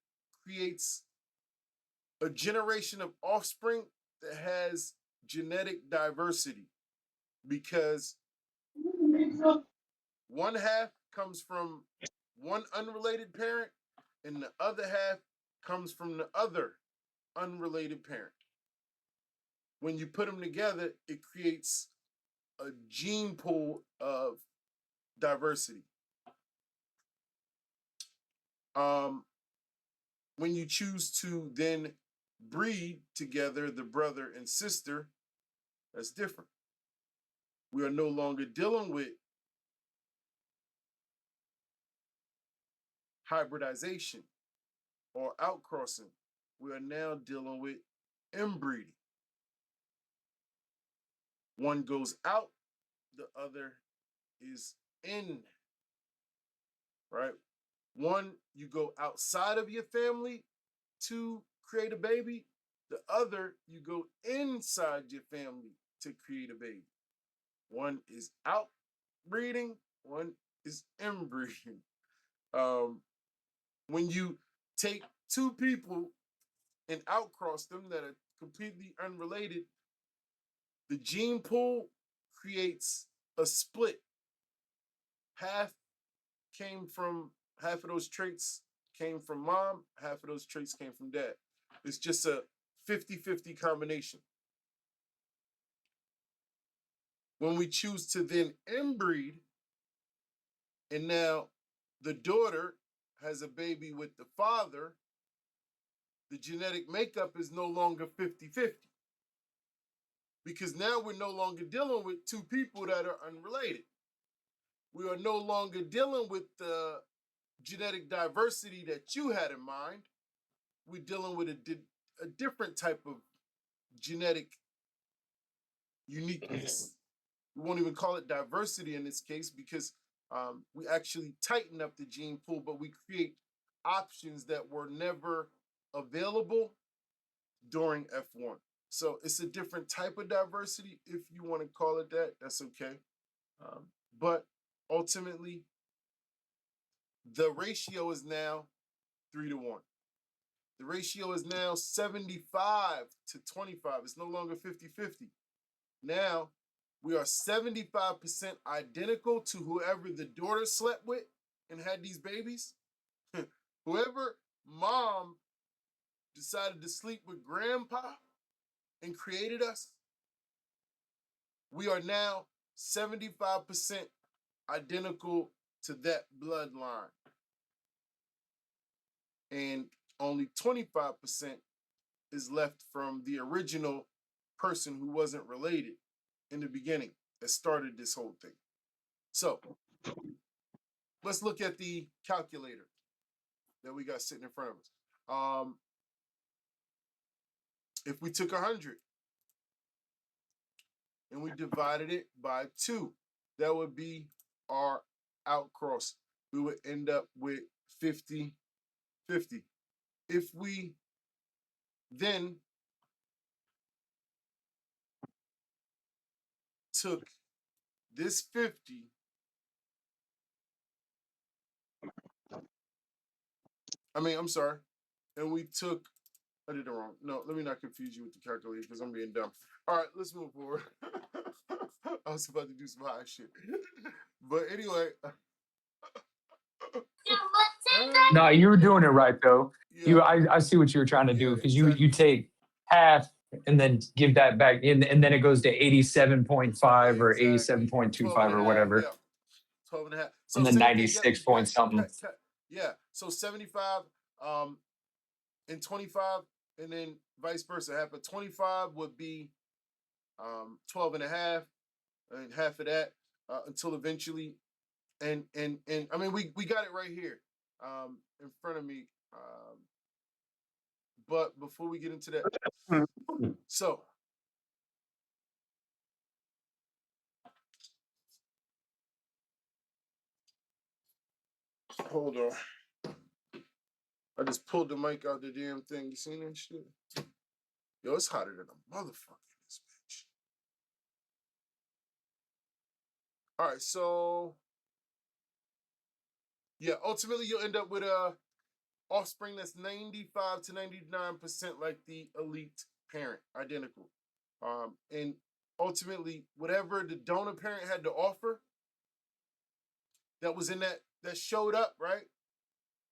creates a generation of offspring that has genetic diversity because one half comes from one unrelated parent and the other half comes from the other unrelated parent. When you put them together, it creates a gene pool of diversity. When you choose to then breed together the brother and sister, that's different. We are no longer dealing with hybridization or outcrossing. We are now dealing with inbreeding. One goes out, the other is in, right? One, you go outside of your family to create a baby. The other, you go inside your family to create a baby. One is outbreeding, one is inbreeding. When you take two people and outcross them that are completely unrelated, the gene pool creates a split. Half of those traits came from mom, half of those traits came from dad. It's just a 50-50 combination. When we choose to then inbreed, and now the daughter has a baby with the father, the genetic makeup is no longer 50-50. Because now we're no longer dealing with two people that are unrelated. We are no longer dealing with the genetic diversity that you had in mind. We're dealing with a different type of genetic uniqueness. We won't even call it diversity in this case because we actually tighten up the gene pool, but we create options that were never available during F1. So it's a different type of diversity. If you want to call it that, that's okay. But ultimately, the ratio is now 3-to-1. The ratio is now 75 to 25. It's no longer 50-50. Now we are 75% identical to whoever the daughter slept with and had these babies. Whoever mom decided to sleep with grandpa and created us, we are now 75% identical to that bloodline. And only 25% is left from the original person who wasn't related in the beginning that started this whole thing. So let's look at the calculator that we got sitting in front of us. If we took 100 and we divided it by 2, that would be our outcross. We would end up with 50-50. If we then took this 50 and we took, I did it wrong. No, let me not confuse you with the calculator because I'm being dumb. All right, let's move forward. I was about to do some high shit. But anyway. No, you were doing it right though. Yeah, I see what you were trying to do yeah, because exactly. you take half and then give that back in, and then it goes to 87.5 or Exactly. 87.25 or whatever. Yeah. 12 and a half. So And then same thing. 96 point something. Yeah. So 75 and 25, and then vice versa. Half of 25 would be 12 and a half, and half of that until eventually. And I mean we got it right here in front of me. But before we get into that, so hold on. I just pulled the mic out the damn thing. You seen that shit? Yo, it's hotter than a motherfucker in this bitch. All right, so yeah, ultimately you'll end up with a offspring that's 95 to 99% like the elite parent, identical. And ultimately, whatever the donor parent had to offer that was in that showed up, right?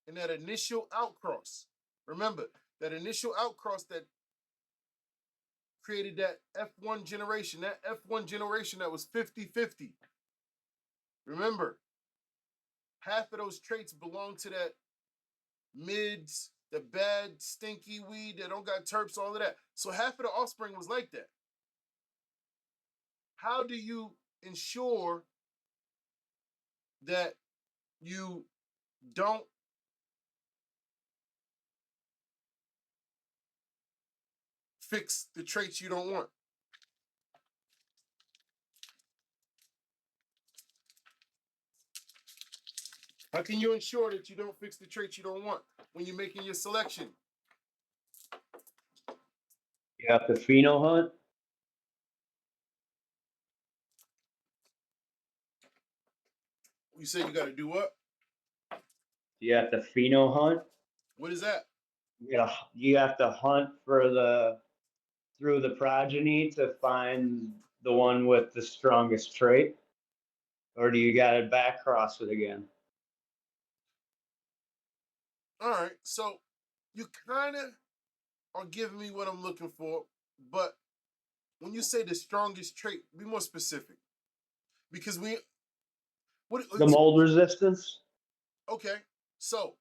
In that initial outcross. Remember, that initial outcross that created that F1 generation, that was 50-50. Remember, half of those traits belong to that mids, the bad, stinky weed that don't got terps, all of that. So half of the offspring was like that. How do you ensure that you don't fix the traits you don't want? How can you ensure that you don't fix the traits you don't want when you're making your selection? You have to pheno hunt. You say you got to do what? You have to pheno hunt. What is that? You have to hunt through the progeny to find the one with the strongest trait, or do you got to back cross it again? All right, so you kind of are giving me what I'm looking for, but when you say the strongest trait, be more specific. Because The mold resistance. okay, so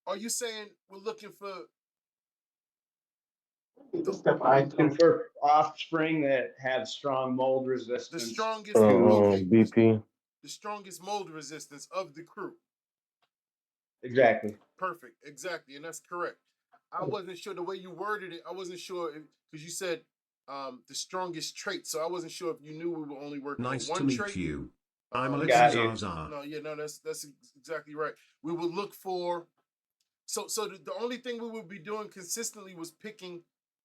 Are you saying we're looking for Looking for offspring that have strong mold the resistance. strongest? Okay, BP. the strongest mold resistance of the crew. Exactly. Perfect, exactly, and that's correct. I wasn't sure the way you worded it. I wasn't sure because you said the strongest trait, so I wasn't sure if you knew we were only working Nice on to one meet trait. you. I'm a little Got you. Zaza. No, yeah, no, that's exactly right. We would look for so the only thing we would be doing consistently was picking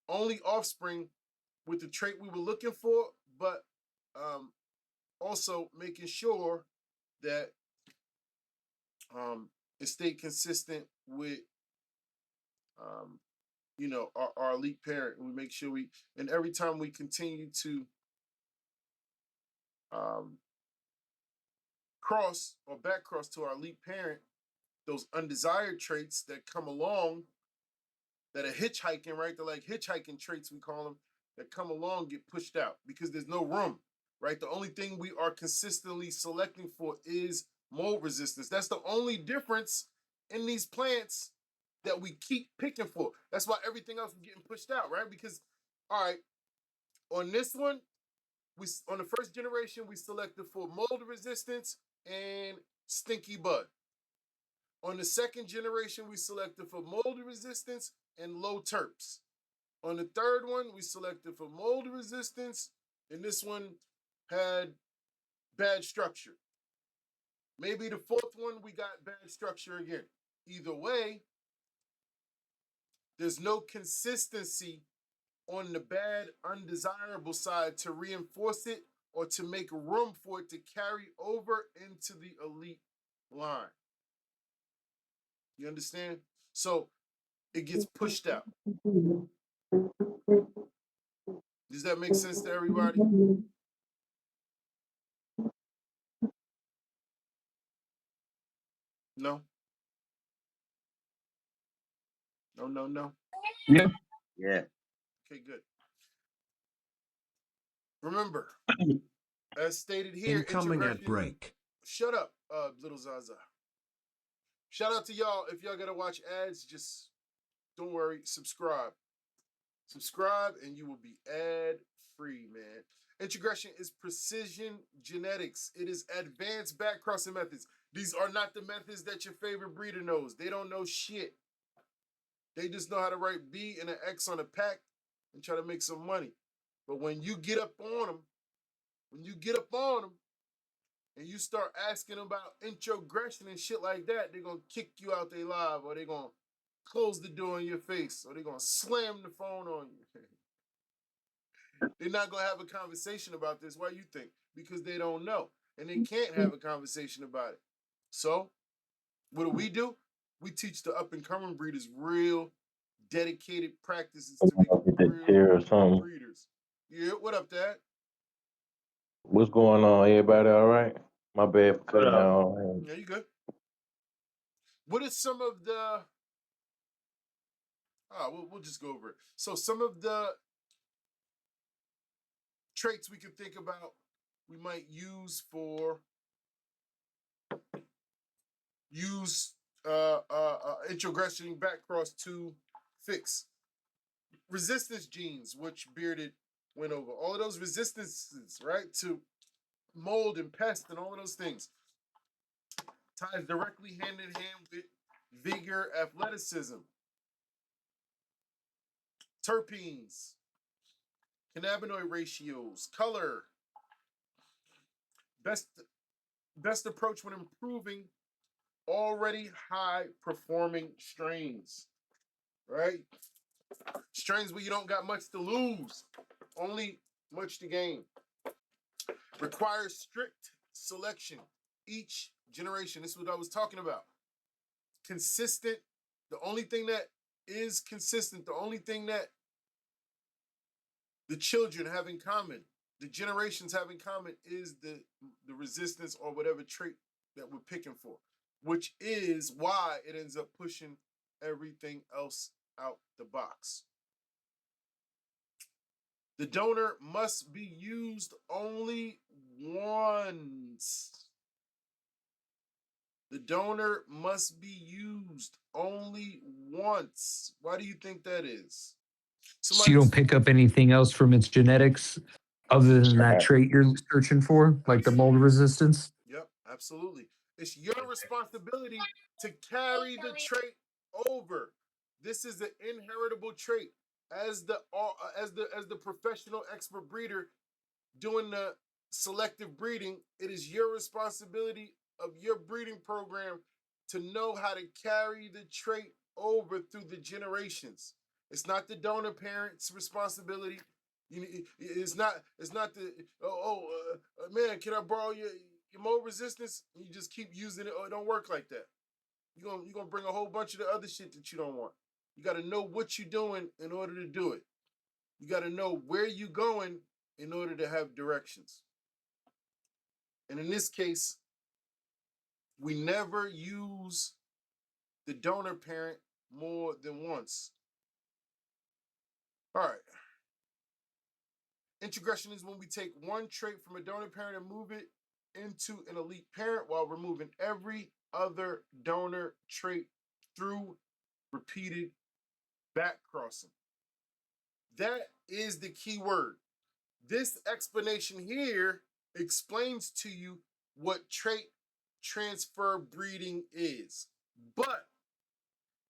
only offspring with the trait we were looking for, but also making sure that it stayed consistent with you know our elite parent. We make sure and every time we continue to cross or back cross to our elite parent, those undesired traits that come along that are hitchhiking, right? They're like hitchhiking traits, we call them, that come along get pushed out because there's no room, right? The only thing we are consistently selecting for is mold resistance. That's the only difference in these plants that we keep picking for. That's why everything else is getting pushed out, right? Because, all right, on this one, on the first generation, we selected for mold resistance and stinky bud. On the second generation, we selected for mold resistance and low terps. On the third one, we selected for mold resistance, and this one had bad structure. Maybe the fourth one, we got bad structure again. Either way, there's no consistency on the bad, undesirable side to reinforce it or to make room for it to carry over into the elite line. You understand? So it gets pushed out. Does that make sense to everybody? No? No. Yeah. Yeah. Okay, good. Remember, as stated here, Incoming ad introgression. break. Shut up, little Zaza. Shout out to y'all. If y'all gotta watch ads, just don't worry. Subscribe. Subscribe, and you will be ad free, man. Introgression is precision genetics. It is advanced backcrossing methods. These are not the methods that your favorite breeder knows. They don't know shit. They just know how to write B and an X on a pack and try to make some money. But when you get up on them, and you start asking about introgression and shit like that, they're gonna kick you out their live, or they're gonna close the door in your face, or they're gonna slam the phone on you. They're not gonna have a conversation about this. Why you think? Because they don't know. And they can't have a conversation about it. So, what do? We teach the up and coming breeders real dedicated practices to make real Or something. breeders. Yeah, what up, Dad? What's going on? Everybody all right? My bad for cutting What up? out. Yeah, you good. What is some of the we'll just go over it. So some of the traits we can think about we might use introgression backcross to fix resistance genes, which Bearded went over. All of those resistances, right, to mold and pest and all of those things ties directly hand in hand with vigor, athleticism, terpenes, cannabinoid ratios, color, best approach when improving already high performing strains, right? Strains where you don't got much to lose, only much to gain. Requires strict selection each generation. This is what I was talking about. Consistent. The only thing that is consistent, the only thing that the children have in common, the generations have in common, is the resistance or whatever trait that we're picking for, which is why it ends up pushing everything else out the box. The donor must be used only once. The donor must be used only once. Why do you think that is? So you don't pick up anything else from its genetics other than that trait you're searching for, like the mold resistance? Yep, absolutely. It's your responsibility to carry the trait over. This is an inheritable trait. As the professional expert breeder doing the selective breeding, it is your responsibility of your breeding program to know how to carry the trait over through the generations. It's not the donor parent's responsibility. It's not the man. Can I borrow your mold resistance? You just keep using it. Oh, it don't work like that. You're gonna bring a whole bunch of the other shit that you don't want. You got to know what you're doing in order to do it. You got to know where you're going in order to have directions. And in this case, we never use the donor parent more than once. All right. Introgression is when we take one trait from a donor parent and move it into an elite parent while removing every other donor trait through repeated backcrossing. That is the key word. This explanation here explains to you what trait transfer breeding is, but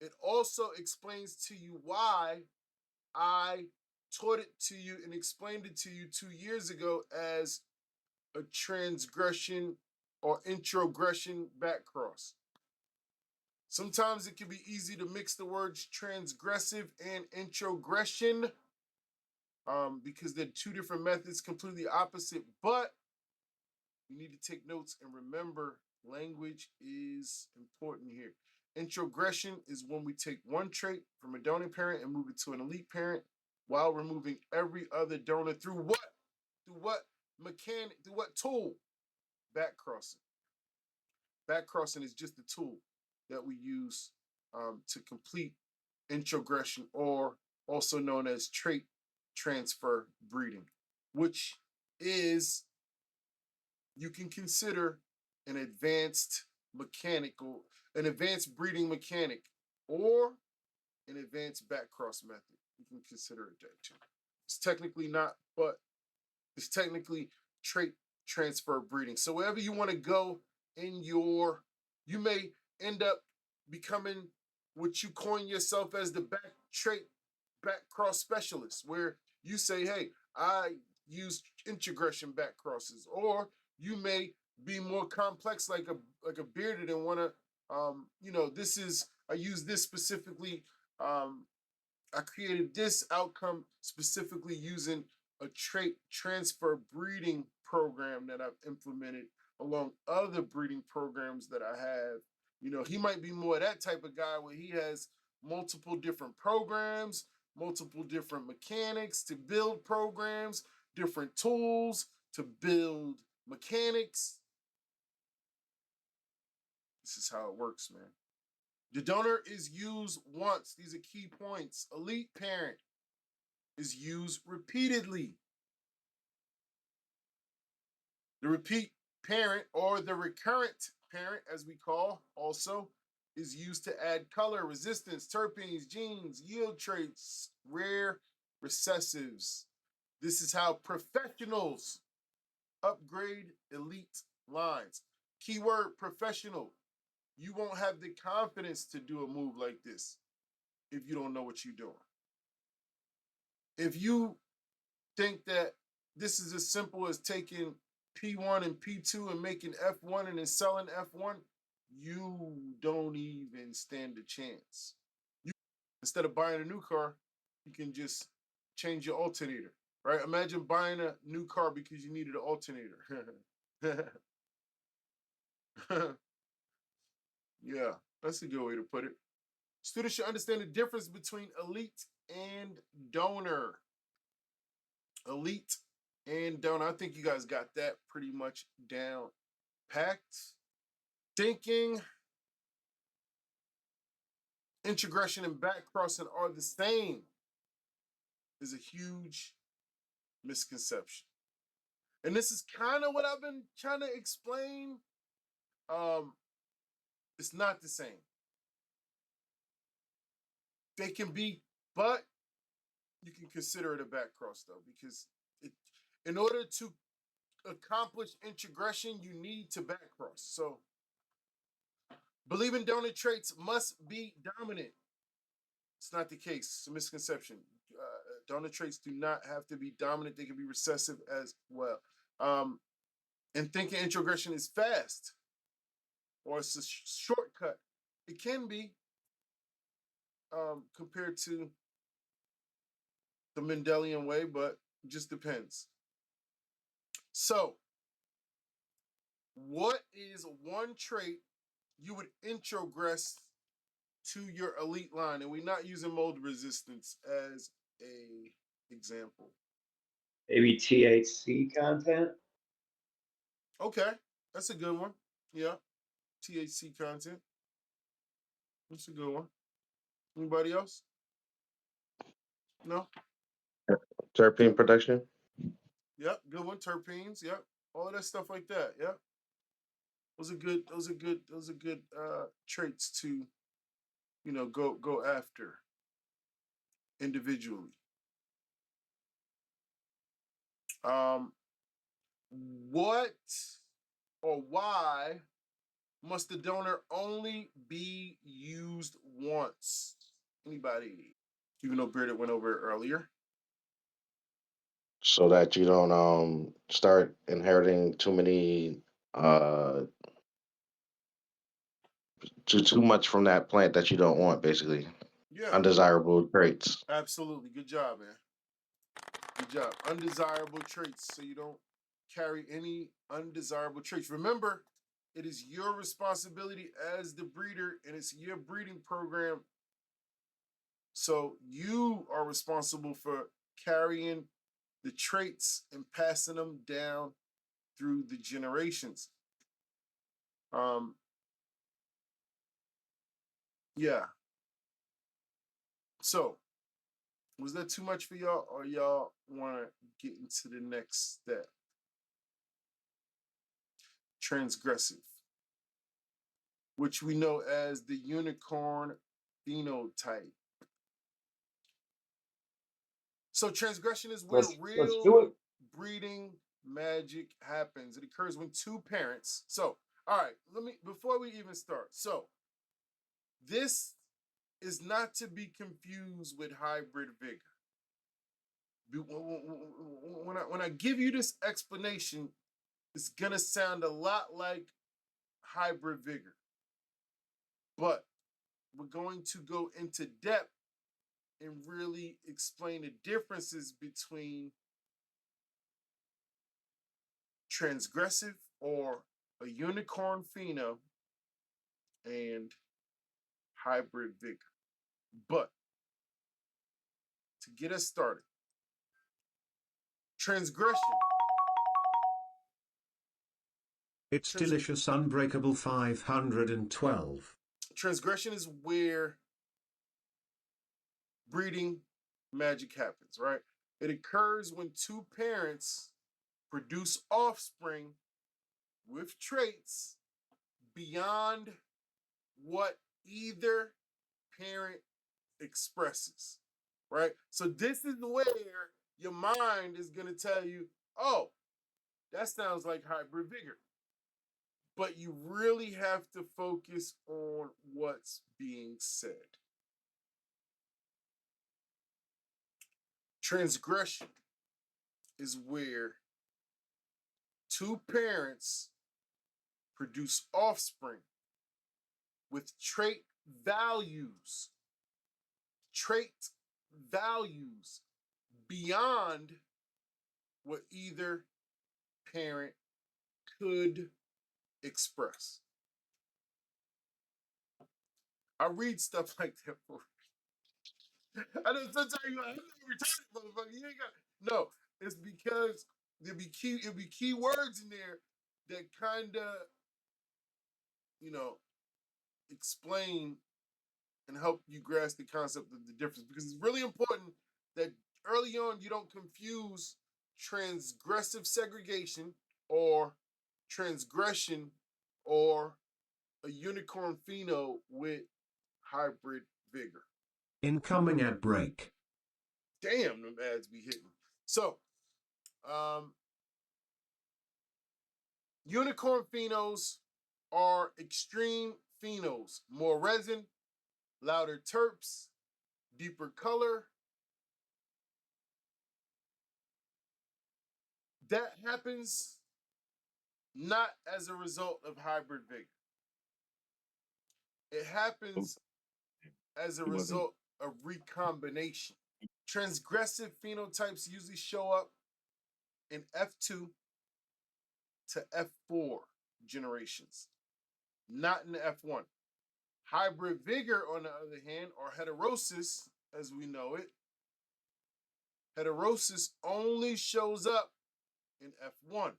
it also explains to you why I taught it to you and explained it to you 2 years ago as a transgression or introgression backcross. Sometimes it can be easy to mix the words transgressive and introgression because they're two different methods, completely opposite, but you need to take notes and remember language is important here. Introgression is when we take one trait from a donor parent and move it to an elite parent while removing every other donor through what? Through what mechanic? Through what tool? Backcrossing. Backcrossing is just the tool that we use to complete introgression, or also known as trait transfer breeding, which is you can consider an advanced breeding mechanic, or an advanced backcross method. You can consider it that too. It's technically not, but it's technically trait transfer breeding. So wherever you want to go you may end up becoming what you coin yourself as the backcross specialist, where you say, hey, I use introgression backcrosses, or you may be more complex like a bearded and want to I use this specifically. I created this outcome specifically using a trait transfer breeding program that I've implemented along other breeding programs that I have. He might be more that type of guy where he has multiple different programs, multiple different mechanics to build programs, different tools to build mechanics. This is how it works, man. The donor is used once. These are key points. Elite parent is used repeatedly. The repeat parent, or the recurrent parent, as we call, also is used to add color, resistance, terpenes, genes, yield traits, rare recessives. This is how professionals upgrade elite lines. Keyword professional. You won't have the confidence to do a move like this if you don't know what you're doing. If you think that this is as simple as taking P1 and P2 and making F1 and then selling F1, you don't even stand a chance. Instead of buying a new car, you can just change your alternator, right? Imagine buying a new car because you needed an alternator. Yeah, that's a good way to put it. Students should understand the difference between elite and donor. Elite and donor. I think you guys got that pretty much down packed. Thinking introgression and backcrossing are the same is a huge misconception. And this is kind of what I've been trying to explain It's not the same. They can be, but you can consider it a backcross though, because in order to accomplish introgression, you need to backcross. So believing dominant traits must be dominant. It's not the case. It's a misconception. Dominant traits do not have to be dominant. They can be recessive as well. And thinking introgression is fast or it's a shortcut. It can be compared to the Mendelian way, but it just depends. So, what is one trait you would introgress to your elite line? And we're not using mold resistance as a example. Maybe THC content. Okay, that's a good one. Yeah, THC content. That's a good one. Anybody else? No? Terpene production. Yep, good one. Terpenes. Yep, all of that stuff like that. Yep. Those are good traits to, go after individually. What or why must the donor only be used once? Anybody? Even though Bearded went over it earlier. So that you don't start inheriting too many too much from that plant that you don't want, basically. Yeah, Undesirable traits. absolutely. Good job, man. Good job. Undesirable traits, so you don't carry any undesirable traits. Remember, it is your responsibility as the breeder, and it's your breeding program. So you are responsible for carrying the traits and passing them down through the generations. Yeah. So, was that too much for y'all, or y'all want to get into the next step? Transgressive, which we know as the unicorn phenotype. So transgression is where Let's do real it. breeding magic happens. It occurs when two parents. So, all right, before we even start. So, this is not to be confused with hybrid vigor. When I give you this explanation, it's gonna sound a lot like hybrid vigor, but we're going to go into depth and really explain the differences between transgressive or a unicorn pheno and hybrid vigor. But to get us started, transgression. It's delicious unbreakable 512. Transgression is where breeding magic happens, right? It occurs when two parents produce offspring with traits beyond what either parent expresses, right? So this is where your mind is going to tell you, oh, that sounds like hybrid vigor. But you really have to focus on what's being said. Transgression is where two parents produce offspring with trait values beyond what either parent could express. I read stuff like that for I know sometimes you're like, I'm not retarded, motherfucker. You ain't got no. It's because there'll be key words in there that kind of, explain and help you grasp the concept of the difference. Because it's really important that early on you don't confuse transgressive segregation or transgression or a unicorn pheno with hybrid vigor. Incoming ad break. Damn, them ads be hitting. So, unicorn phenos are extreme phenos. More resin, louder terps, deeper color. That happens not as a result of hybrid vigor. It happens as a result of recombination. Transgressive phenotypes usually show up in F2 to F4 generations, not in the F1. Hybrid vigor, on the other hand, or heterosis, as we know it, heterosis only shows up in F1.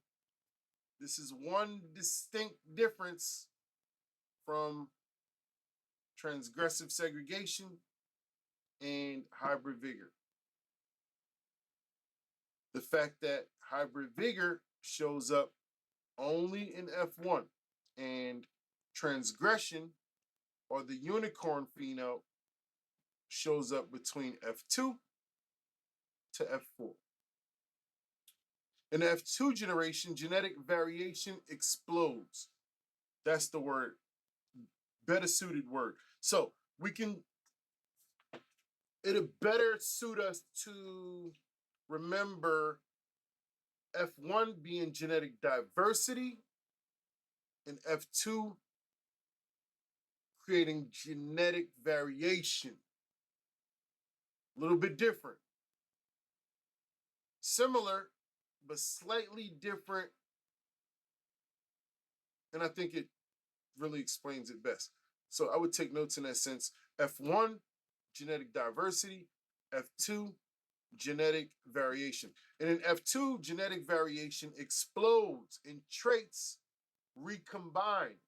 This is one distinct difference from transgressive segregation and hybrid vigor. The fact that hybrid vigor shows up only in F1 and transgression, or the unicorn pheno, shows up between F2 to F4. In the F2 generation, genetic variation explodes. That's the word, better suited word. So it'll better suit us to remember F1 being genetic diversity and F2 creating genetic variation. A little bit different. Similar, but slightly different. And I think it really explains it best. So I would take notes in that sense. F1, genetic diversity. F2, genetic variation. And in F2, genetic variation explodes and traits recombine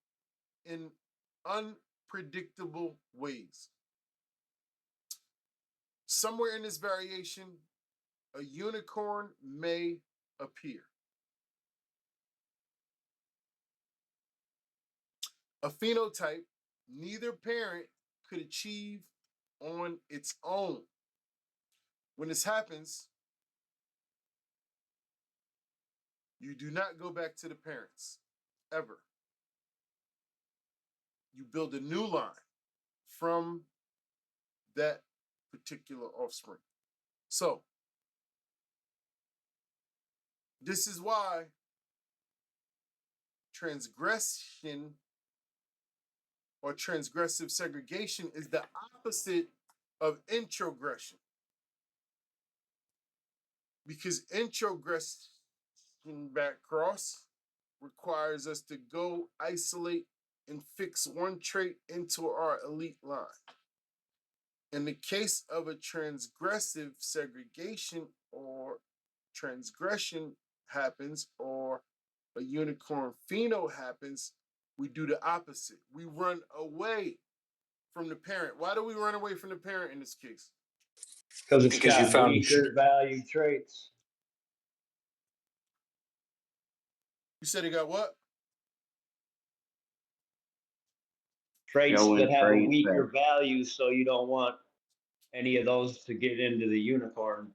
in unpredictable ways. Somewhere in this variation, a unicorn may appear. A phenotype neither parent could achieve on its own. When this happens, you do not go back to the parents, ever. You build a new line from that particular offspring. So, this is why transgression or transgressive segregation is the opposite of introgression. Because introgression backcross requires us to go isolate and fix one trait into our elite line. In the case of a transgressive segregation or transgression happens, or a unicorn pheno happens, we do the opposite. We run away from the parent. Why do we run away from the parent in this case? Because it's Because you got found weaker value traits. You said it got what? Traits Showing that have a traits weaker that- value, so you don't want any of those to get into the unicorn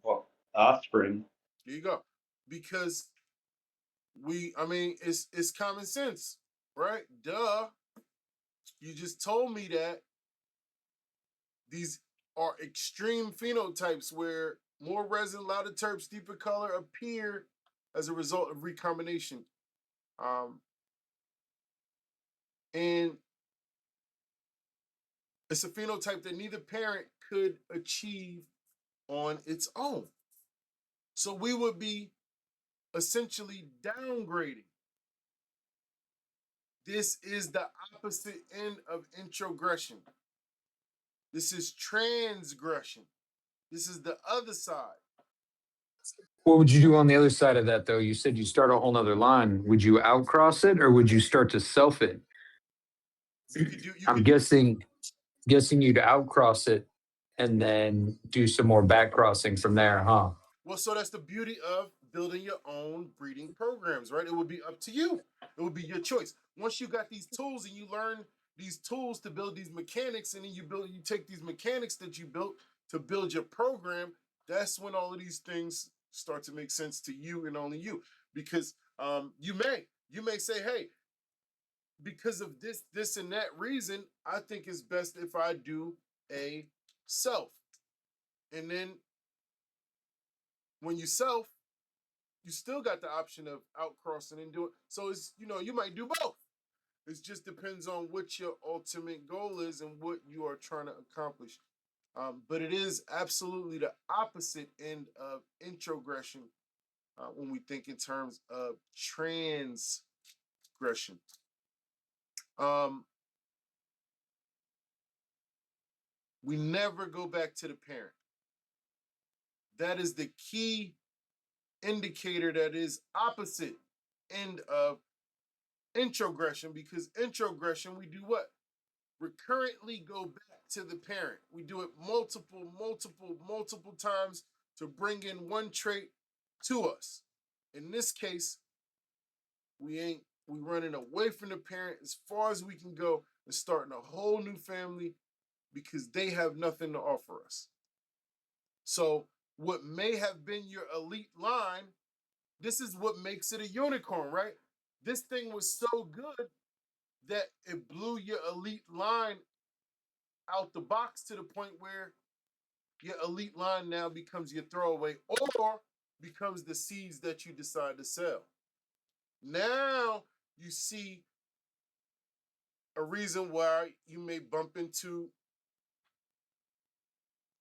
offspring. There you go. Because it's common sense, right? Duh. You just told me that these are extreme phenotypes where more resin, louder terps, deeper color appear as a result of recombination. And it's a phenotype that neither parent could achieve on its own. So we would be essentially downgrading. This is the opposite end of introgression. This is transgression. This is the other side. What would you do on the other side of that, though? You said you start a whole nother line. Would you outcross it, or would you start to self it? I'm guessing you'd outcross it and then do some more backcrossing from there, huh? Well, so that's the beauty of building your own breeding programs, right? It would be up to you. It would be your choice. once you got these tools and you learn these tools to build these mechanics, and then you take these mechanics that you built to build your program, that's when all of these things start to make sense to you and only you. Because you may say, hey, because of this and that reason, I think it's best if I do a self. And then when you self, you still got the option of outcrossing and do it. So it's, you might do both. It just depends on what your ultimate goal is and what you are trying to accomplish. But it is absolutely the opposite end of introgression when we think in terms of transgression. We never go back to the parent. That is the key indicator that is opposite end of introgression, because introgression, we do what? Recurrently go back to the parent. We do it multiple times to bring in one trait to us. In this case, we running away from the parent as far as we can go and starting a whole new family because they have nothing to offer us. So what may have been your elite line, this is what makes it a unicorn, right? This thing was so good that it blew your elite line out the box to the point where your elite line now becomes your throwaway or becomes the seeds that you decide to sell. Now you see a reason why you may bump into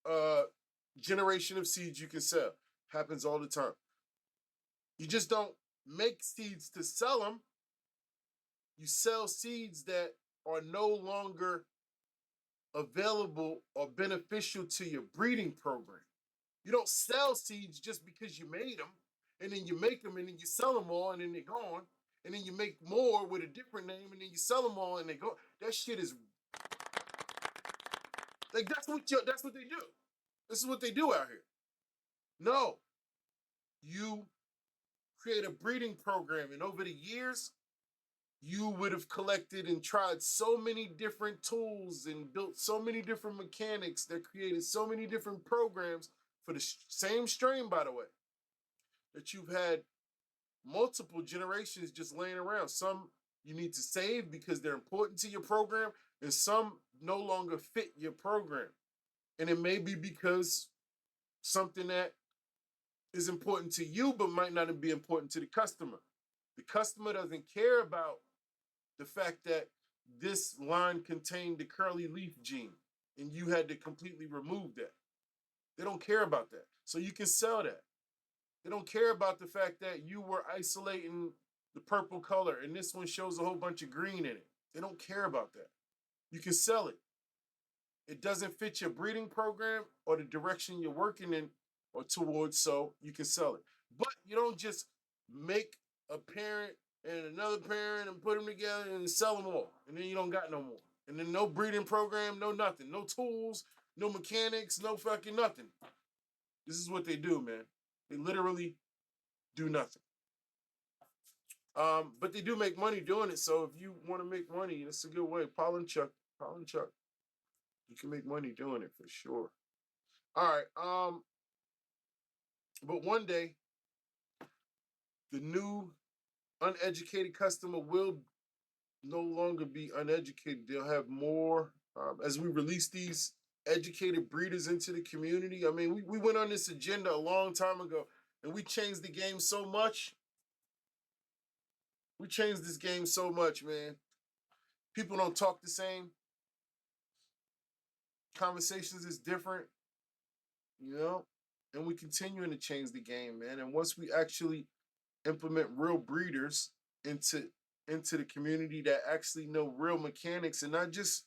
a generation of seeds you can sell. Happens all the time. You just don't make seeds to sell them. You sell seeds that are no longer available or beneficial to your breeding program. You don't sell seeds just because you made them, and then you make them, and then you sell them all, and then they're gone, and then you make more with a different name, and then you sell them all, and they go. That shit is like that's what they do. This is what they do out here. No, you create a breeding program, and over the years, you would have collected and tried so many different tools and built so many different mechanics that created so many different programs for the same strain, by the way, that you've had multiple generations just laying around. Some you need to save because they're important to your program, and some no longer fit your program. And it may be because something that is important to you but might not be important to the customer. The customer doesn't care about the fact that this line contained the curly leaf gene and you had to completely remove that. They don't care about that. So you can sell that. They don't care about the fact that you were isolating the purple color and this one shows a whole bunch of green in it. They don't care about that. You can sell it. It doesn't fit your breeding program or the direction you're working in or towards, so you can sell it. But you don't just make a parent and another parent and put them together and sell them all. And then you don't got no more. And then no breeding program, no nothing. No tools, no mechanics, no fucking nothing. This is what they do, man. They literally do nothing. But they do make money doing it. So if you want to make money, that's a good way. Pollen Chuck. You can make money doing it for sure. All right. But one day, the new uneducated customer will no longer be uneducated. They'll have more as we release these educated breeders into the community. I mean, we went on this agenda a long time ago, and we changed the game so much. We changed this game so much, man. People don't talk the same. Conversations is different, and we continuing to change the game, man. And once we actually implement real breeders into the community that actually know real mechanics and not just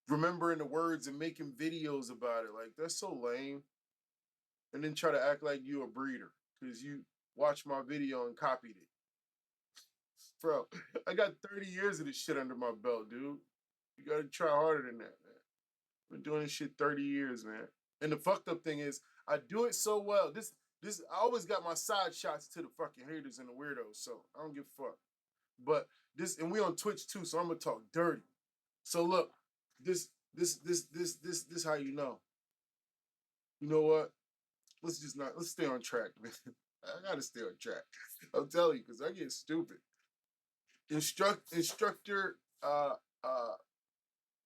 remembering the words and making videos about it, like that's so lame. And then try to act like you a breeder because you watched my video and copied it. Bro, I got 30 years of this shit under my belt, dude. You gotta try harder than that, man. I've been doing this shit 30 years, man. And the fucked up thing is, I do it so well. This I always got my side shots to the fucking haters and the weirdos, so I don't give a fuck. But this, and we on Twitch too, so I'm gonna talk dirty. So look, this how you know. You know what? Let's stay on track, man. I gotta stay on track. I'm telling you, because I get stupid. Instructor,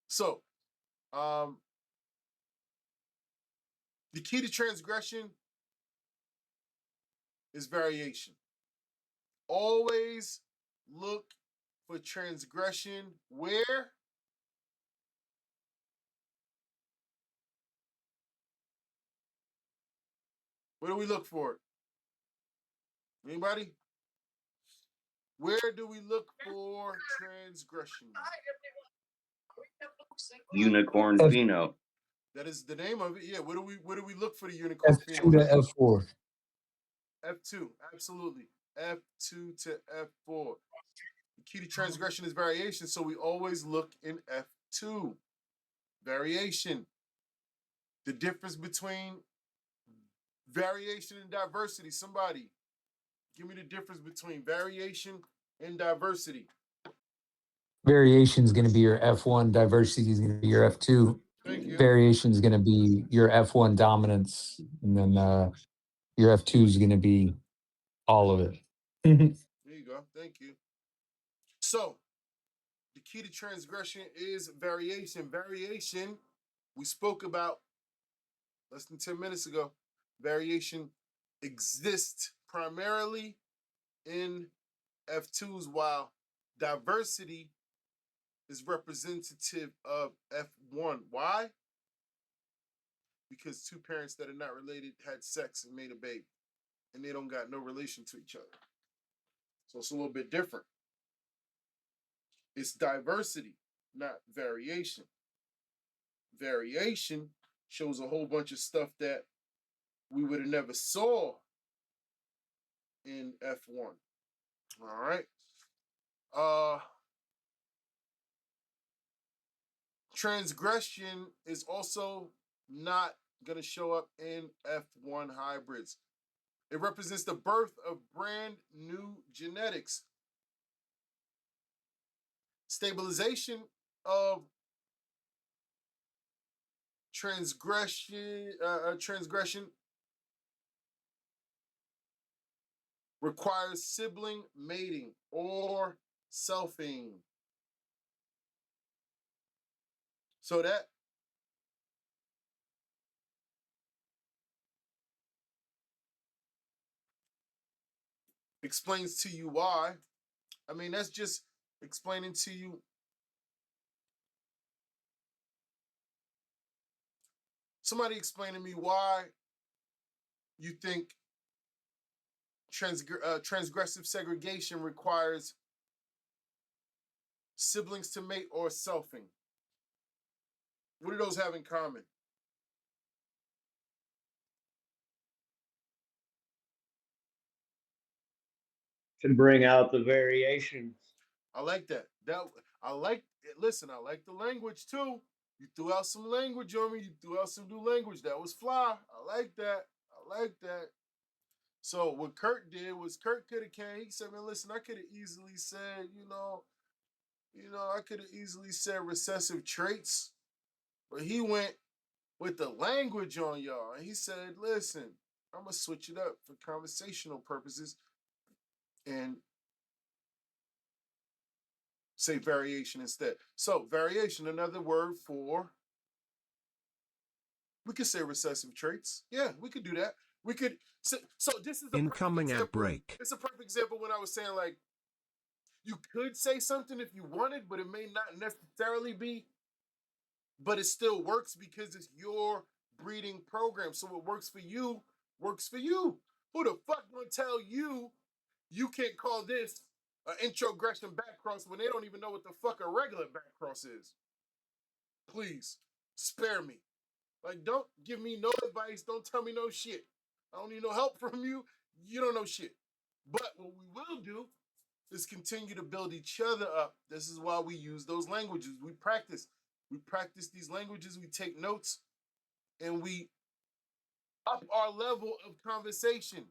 so the key to transgression is variation. Always look for transgression where? Where do we look for it? Anybody? Where do we look for transgression? Unicorn F, pheno. That is the name of it. Yeah. Where do we look for the unicorn F2 pheno? to F4. F2, absolutely. F2 to F4. The key to transgression is variation, so we always look in F2. Variation. The difference between variation and diversity. Somebody, give me the difference between variation and diversity. Variation is going to be your F1. Diversity is going to be your F2. Thank you. Variation is going to be your F1 dominance, and then your F2 is going to be all of it. There you go. Thank you. So, the key to transgression is variation. Variation, we spoke about less than 10 minutes ago. Variation exists primarily in F2s, while diversity is representative of F1. Why? Because two parents that are not related had sex and made a baby, and they don't got no relation to each other. So it's a little bit different. It's diversity, not variation. Variation shows a whole bunch of stuff that we would have never saw in F1. All right. Transgression is also not going to show up in F1 hybrids. It represents the birth of brand new genetics. Stabilization of transgression requires sibling mating or selfing. So that explains to you why. I mean, that's just explaining to you somebody explain to me why you think transgressive segregation requires siblings to mate or selfing. What do those have in common? To bring out the variation. I like that. I like it. Listen, I like the language too. You threw out some language on me. You threw out some new language. That was fly. I like that. I like that. So what Kurt did was Kurt could have came. He said, "Man, listen, I could have easily said, I could have easily said recessive traits, but he went with the language on y'all, and he said, listen, I'm gonna switch it up for conversational purposes and say variation instead. So variation, another word for, we could say recessive traits. Yeah, we could do that. We could. So this is a perfect Incoming at example. break. It's a perfect example when I was saying like, you could say something if you wanted, but it may not necessarily be. But it still works because it's your breeding program. So what works for you works for you. Who the fuck gonna tell you you can't call this an introgression backcross when they don't even know what the fuck a regular backcross is? Please, spare me. Like, don't give me no advice. Don't tell me no shit. I don't need no help from you. You don't know shit. But what we will do is continue to build each other up. This is why we use those languages. We practice. We practice these languages. We take notes, and we up our level of conversation,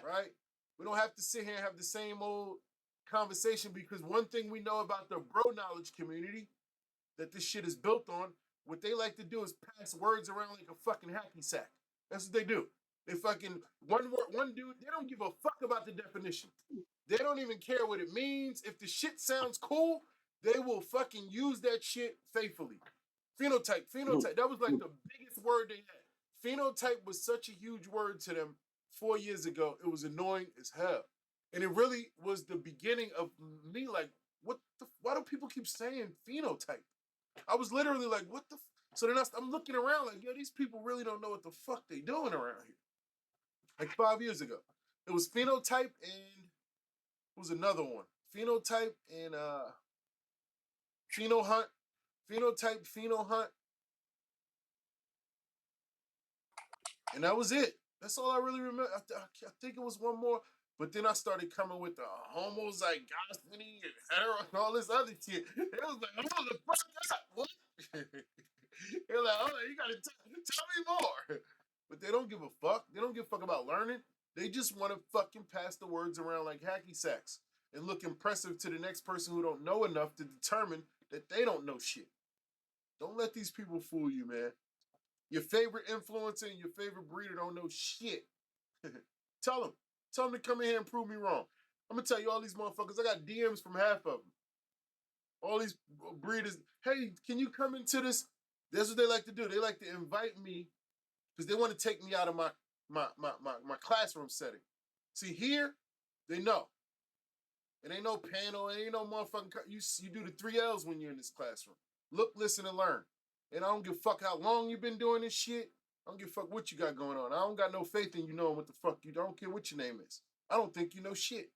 right? We don't have to sit here and have the same old conversation, because one thing we know about the bro knowledge community that this shit is built on, what they like to do is pass words around like a fucking hacky sack. That's what they do. They fucking one dude, they don't give a fuck about the definition. They don't even care what it means. If the shit sounds cool, they will fucking use that shit faithfully. Phenotype. That was like the biggest word they had. Phenotype was such a huge word to them 4 years ago. It was annoying as hell. And it really was the beginning of me like, why do people keep saying phenotype? I was literally like, what the? So then I'm looking around like, yo, these people really don't know what the fuck they doing around here. Like 5 years ago, it was phenotype and it was another one. Phenotype and phenohunt, phenotype, phenohunt, and that was it. That's all I really remember. I think it was one more, but then I started coming with the homozygosity and hetero and all this other shit. It was like, hold the fuck up, what? They're like, oh, you gotta tell me more. But they don't give a fuck. They don't give a fuck about learning. They just want to fucking pass the words around like hacky sacks and look impressive to the next person who don't know enough to determine that they don't know shit. Don't let these people fool you, man. Your favorite influencer and your favorite breeder don't know shit. Tell them to come in here and prove me wrong. I'm gonna tell you, all these motherfuckers, I got DMs from half of them. All these breeders, hey, can you come into this? That's what they like to do. They like to invite me because they want to take me out of my classroom setting. See, here, they know. It ain't no panel, it ain't no motherfucking, you do the 3 L's when you're in this classroom. Look, listen, and learn. And I don't give a fuck how long you've been doing this shit. I don't give a fuck what you got going on. I don't got no faith in you knowing what the fuck you, I don't care what your name is. I don't think you know shit.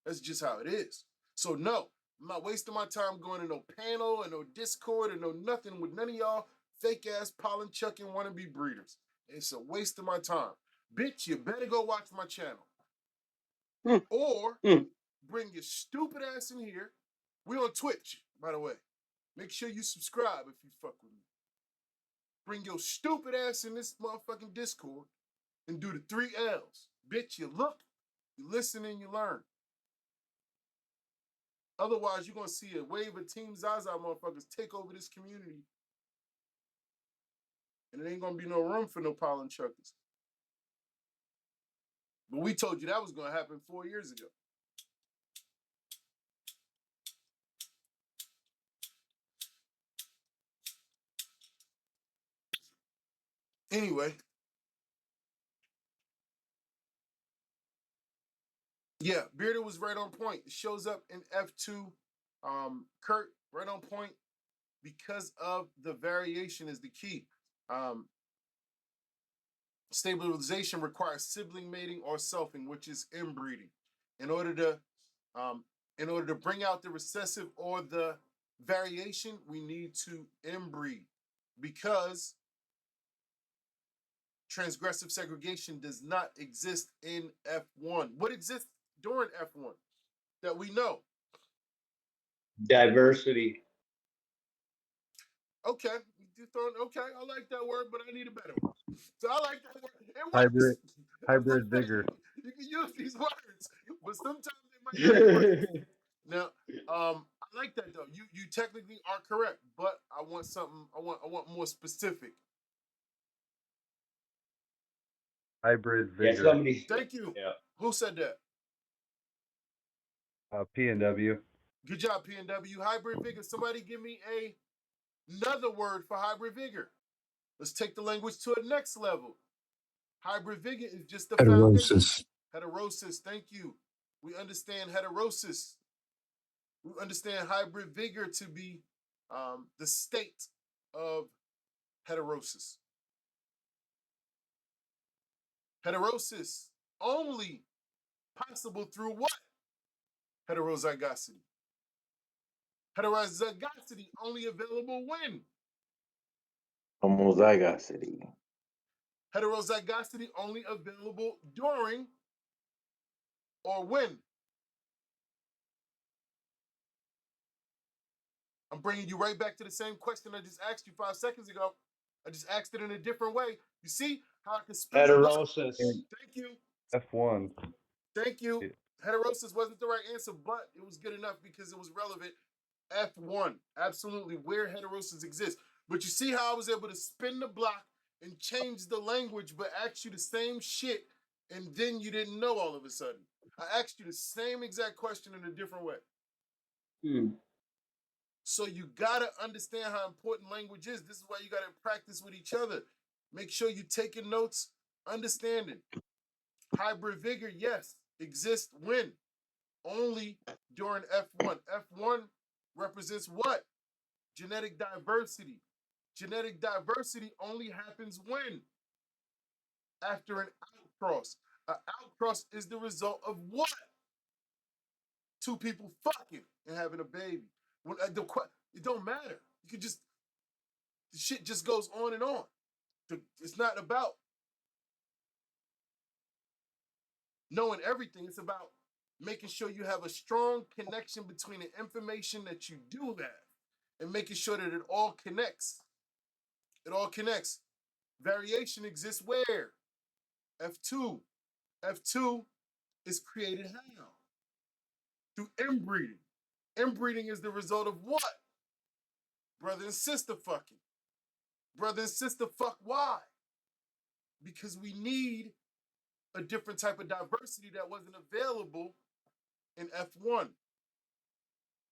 That's just how it is. So no, I'm not wasting my time going to no panel and no Discord and no nothing with none of y'all fake ass pollen chucking wannabe breeders. It's a waste of my time. Bitch, you better go watch my channel. Or bring your stupid ass in here. We on Twitch, by the way. Make sure you subscribe if you fuck with me. Bring your stupid ass in this motherfucking Discord and do the 3 L's. Bitch, you look, you listen, and you learn. Otherwise, you're going to see a wave of Team Zaza motherfuckers take over this community. And it ain't going to be no room for no pollen chuckers. But we told you that was going to happen 4 years ago. Anyway. Yeah, Bearder was right on point. It shows up in F2. Kurt, right on point. Because of the variation is the key. Stabilization requires sibling mating or selfing, which is inbreeding. In order to bring out the recessive or the variation, we need to inbreed, because transgressive segregation does not exist in F1. What exists during F1 that we know? Diversity. Okay, okay, I like that word, but I need a better one. So I like that word. It works. Hybrid vigor. You can use these words, but sometimes they might not work. Now, I like that though. You technically are correct, but I want something. I want more specific. Hybrid Yeah, vigor. somebody. Thank you. Yeah. Who said that? P&W. Good job, PNW. Hybrid vigor. Somebody give me another word for hybrid vigor. Let's take the language to a next level. Hybrid vigor is just the foundation. Heterosis. Heterosis. Thank you. We understand heterosis. We understand hybrid vigor to be the state of heterosis. Heterosis only possible through what? Heterozygosity. Heterozygosity only available when? Homozygosity. Heterozygosity only available during or when? I'm bringing you right back to the same question I just asked you 5 seconds ago. I just asked it in a different way. You see how I can spin the block? Heterosis. Thank you. F1. Thank you. Yeah. Heterosis wasn't the right answer, but it was good enough because it was relevant. F1, absolutely, where heterosis exists. But you see how I was able to spin the block and change the language, but ask you the same shit, and then you didn't know all of a sudden. I asked you the same exact question in a different way. So you gotta understand how important language is. This is why you gotta practice with each other. Make sure you're taking notes, understanding. Hybrid vigor, yes, exists when? Only during F1. F1 represents what? Genetic diversity. Genetic diversity only happens when? After an outcross. An outcross is the result of what? Two people fucking and having a baby. It don't matter. You can just, the shit just goes on and on. It's not about knowing everything. It's about making sure you have a strong connection between the information that you do have and making sure that it all connects. It all connects. Variation exists where? F2. F2 is created how? Through inbreeding. Inbreeding is the result of what? Brother and sister fucking. Brother and sister fuck. Why? Because we need a different type of diversity that wasn't available in F1.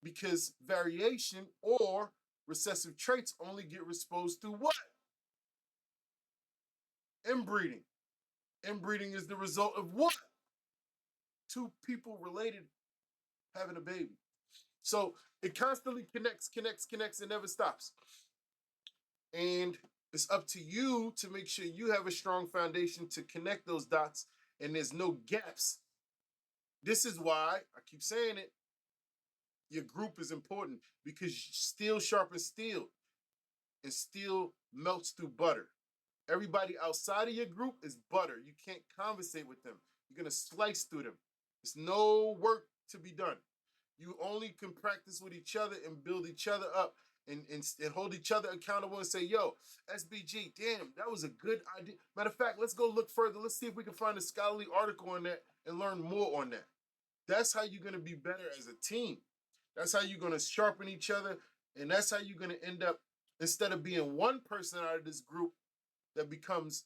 Because variation or recessive traits only get exposed through what? Inbreeding. Inbreeding is the result of what? Two people related having a baby. So it constantly connects, and never stops. And it's up to you to make sure you have a strong foundation to connect those dots and there's no gaps. This is why, I keep saying it, your group is important because steel sharpens steel and steel melts through butter. Everybody outside of your group is butter. You can't conversate with them. You're going to slice through them. There's no work to be done. You only can practice with each other and build each other up and hold each other accountable and say, yo, SBG, damn, that was a good idea. Matter of fact, let's go look further. Let's see if we can find a scholarly article on that and learn more on that. That's how you're going to be better as a team. That's how you're going to sharpen each other. And that's how you're going to end up, instead of being one person out of this group that becomes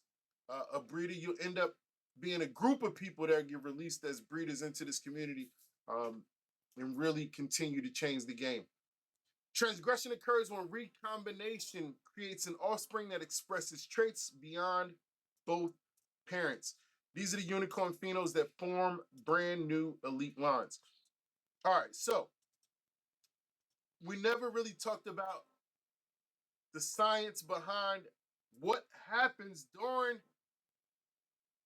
a breeder, you'll end up being a group of people that get released as breeders into this community and really continue to change the game. Transgression occurs when recombination creates an offspring that expresses traits beyond both parents. These are the unicorn phenos that form brand new elite lines. All right, so we never really talked about the science behind what happens during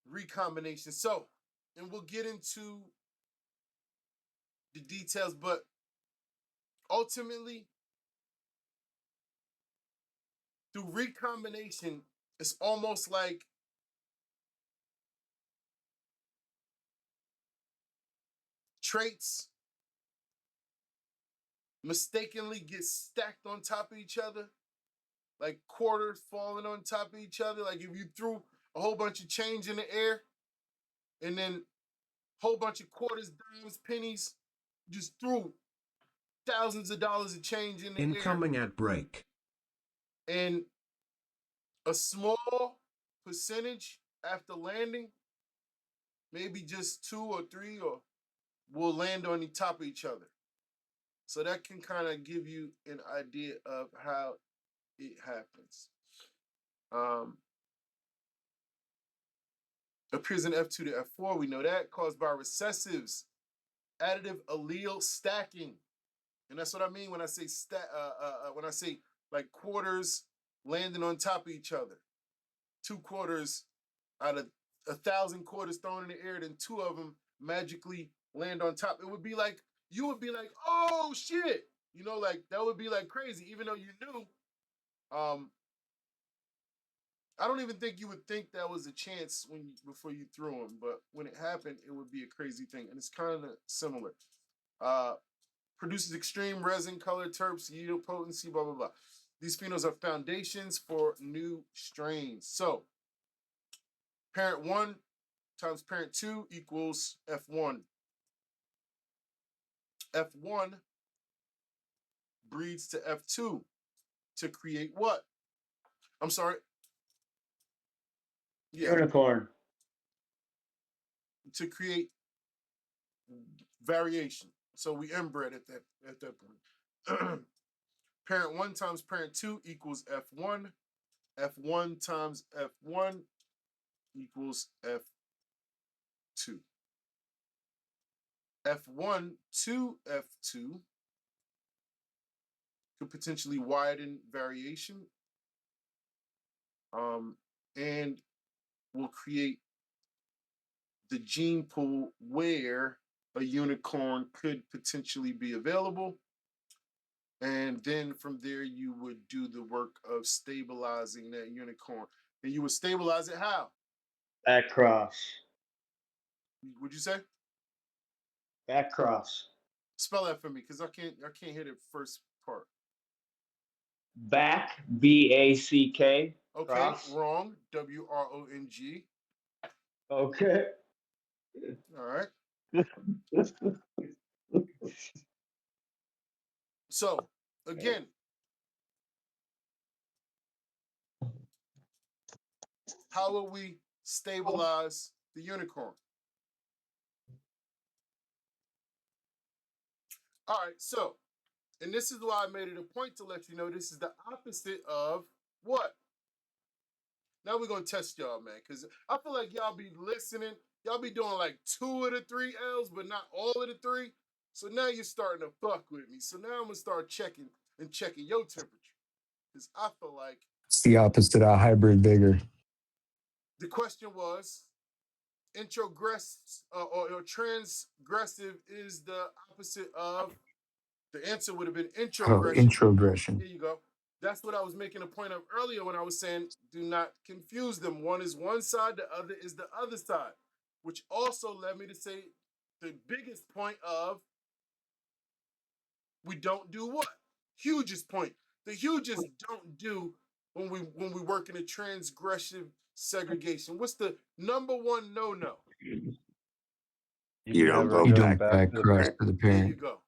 recombination. So, and we'll get into the details, but ultimately, through recombination, it's almost like traits mistakenly get stacked on top of each other, like quarters falling on top of each other. Like if you threw a whole bunch of change in the air and then a whole bunch of quarters, dimes, pennies, just threw thousands of dollars of change in the air. Incoming at break. And a small percentage after landing, maybe just 2 or 3 or will land on the top of each other. So that can kind of give you an idea of how it happens. Appears in F2 to F4. We know that, caused by recessives, additive allele stacking, and that's what I mean when I say when I say like quarters landing on top of each other. 2 quarters out of 1,000 quarters thrown in the air, then 2 of them magically land on top. It would be like, you would be like, oh shit, you know, like that would be like crazy, even though you knew. I don't even think you would think that was a chance before you threw them, but when it happened, it would be a crazy thing, and it's kind of similar. Produces extreme resin, color, terps, yield, potency, blah blah blah. These phenols are foundations for new strains. So parent 1 times parent 2 equals F1. F1 breeds to F2 to create what? I'm sorry. Yeah, Unicorn. to create variation. So we inbred at that point. Parent 1 times parent 2 equals F1. F1 times F1 equals F2. F1 to F2 could potentially widen variation, and will create the gene pool where a unicorn could potentially be available. And then from there, you would do the work of stabilizing that unicorn. And you would stabilize it how? Backcross. Would you say? Backcross. Spell that for me, because I can't hear the first part. Back, B-A-C-K. Okay, Cross. wrong. W-R-O-N-G. Okay. All right. So again, how will we stabilize the unicorn? All right, so, and this is why I made it a point to let you know this is the opposite of what? Now we're gonna test y'all, man, because I feel like y'all be listening, y'all be doing like 2 of the 3 L's, but not all of the 3. So now you're starting to fuck with me. So now I'm gonna start checking your temperature. Because I feel like It's the opposite of hybrid vigor. the question was or transgressive is the opposite of, the answer would have been Oh, introgression. introgression. Here you go. That's what I was making a point of earlier when I was saying do not confuse them. One is one side, the other is the other side, which also led me to say the biggest point of we don't do what? Hugest point. The hugest don't do when we work in a transgressive segregation. What's the number one no-no? You don't never go You go don't back back to to the the backcross parent. to the There you parent. go.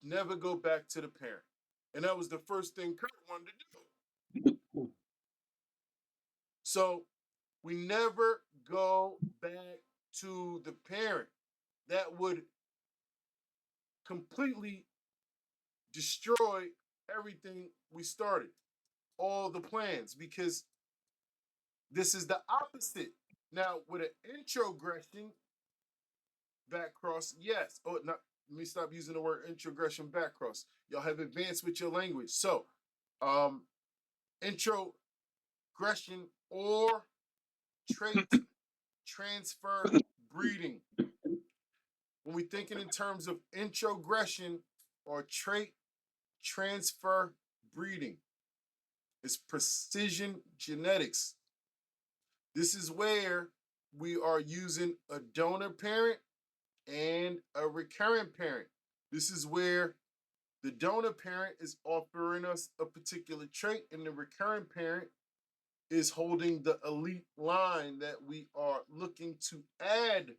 Never go back to the parent. And that was the first thing Kurt wanted to do. So we never go back to the parent. That would completely destroy everything we started, all the plans, because this is the opposite. Now, with an introgression backcross, yes. Oh, not, let me stop using the word introgression backcross. Y'all have advanced with your language. So, introgression or trait transfer breeding. When we're thinking in terms of introgression or trait transfer breeding, it's precision genetics. This is where we are using a donor parent and a recurrent parent. This is where the donor parent is offering us a particular trait, and the recurrent parent is holding the elite line that we are looking to add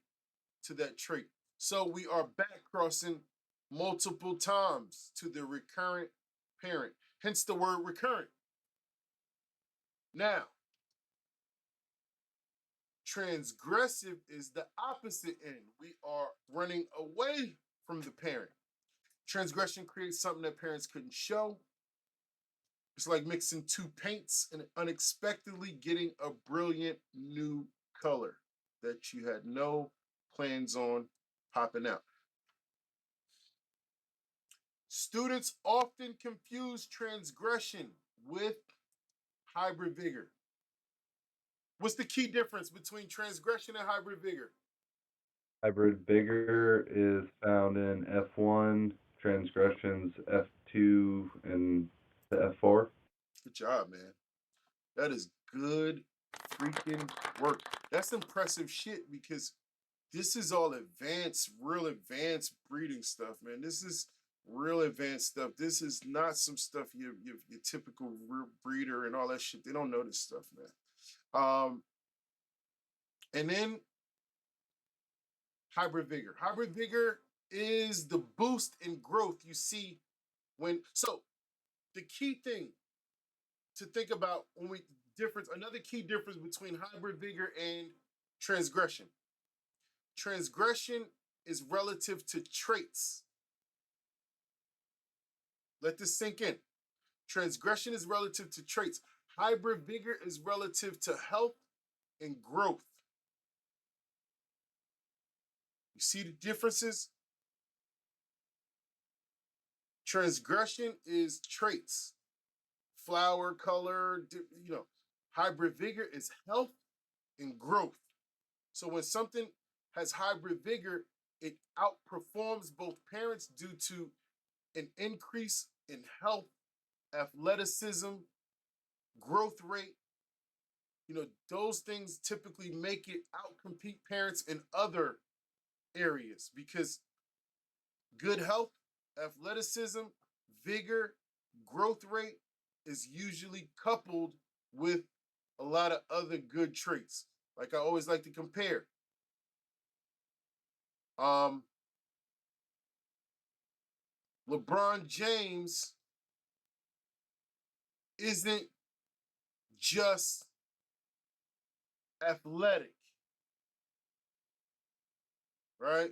to that trait. So we are back crossing multiple times to the recurrent parent, hence the word recurrent. Now, transgressive is the opposite end. We are running away from the parent. Transgression creates something that parents couldn't show. It's like mixing 2 paints and unexpectedly getting a brilliant new color that you had no plans on popping out. Students often confuse transgression with hybrid vigor. What's the key difference between transgression and hybrid vigor? Hybrid vigor is found in F1, transgressions F2 and the F4. Good job, man. That is good freaking work. That's impressive shit, because this is all advanced, real advanced breeding stuff, man. This is real advanced stuff. This is not some stuff your typical breeder and all that shit. They don't know this stuff, man. And then hybrid vigor. Hybrid vigor is the boost in growth you see when. So the key thing to think about when we another key difference between hybrid vigor and transgression. Transgression is relative to traits. Let this sink in. Transgression is relative to traits. Hybrid vigor is relative to health and growth. You see the differences? Transgression is traits, flower, color, Hybrid vigor is health and growth. So when something has hybrid vigor, it outperforms both parents due to an increase in health, athleticism, growth rate. Those things typically make it outcompete parents in other areas because good health, athleticism, vigor, growth rate is usually coupled with a lot of other good traits. Like I always like to compare. LeBron James isn't just athletic, right?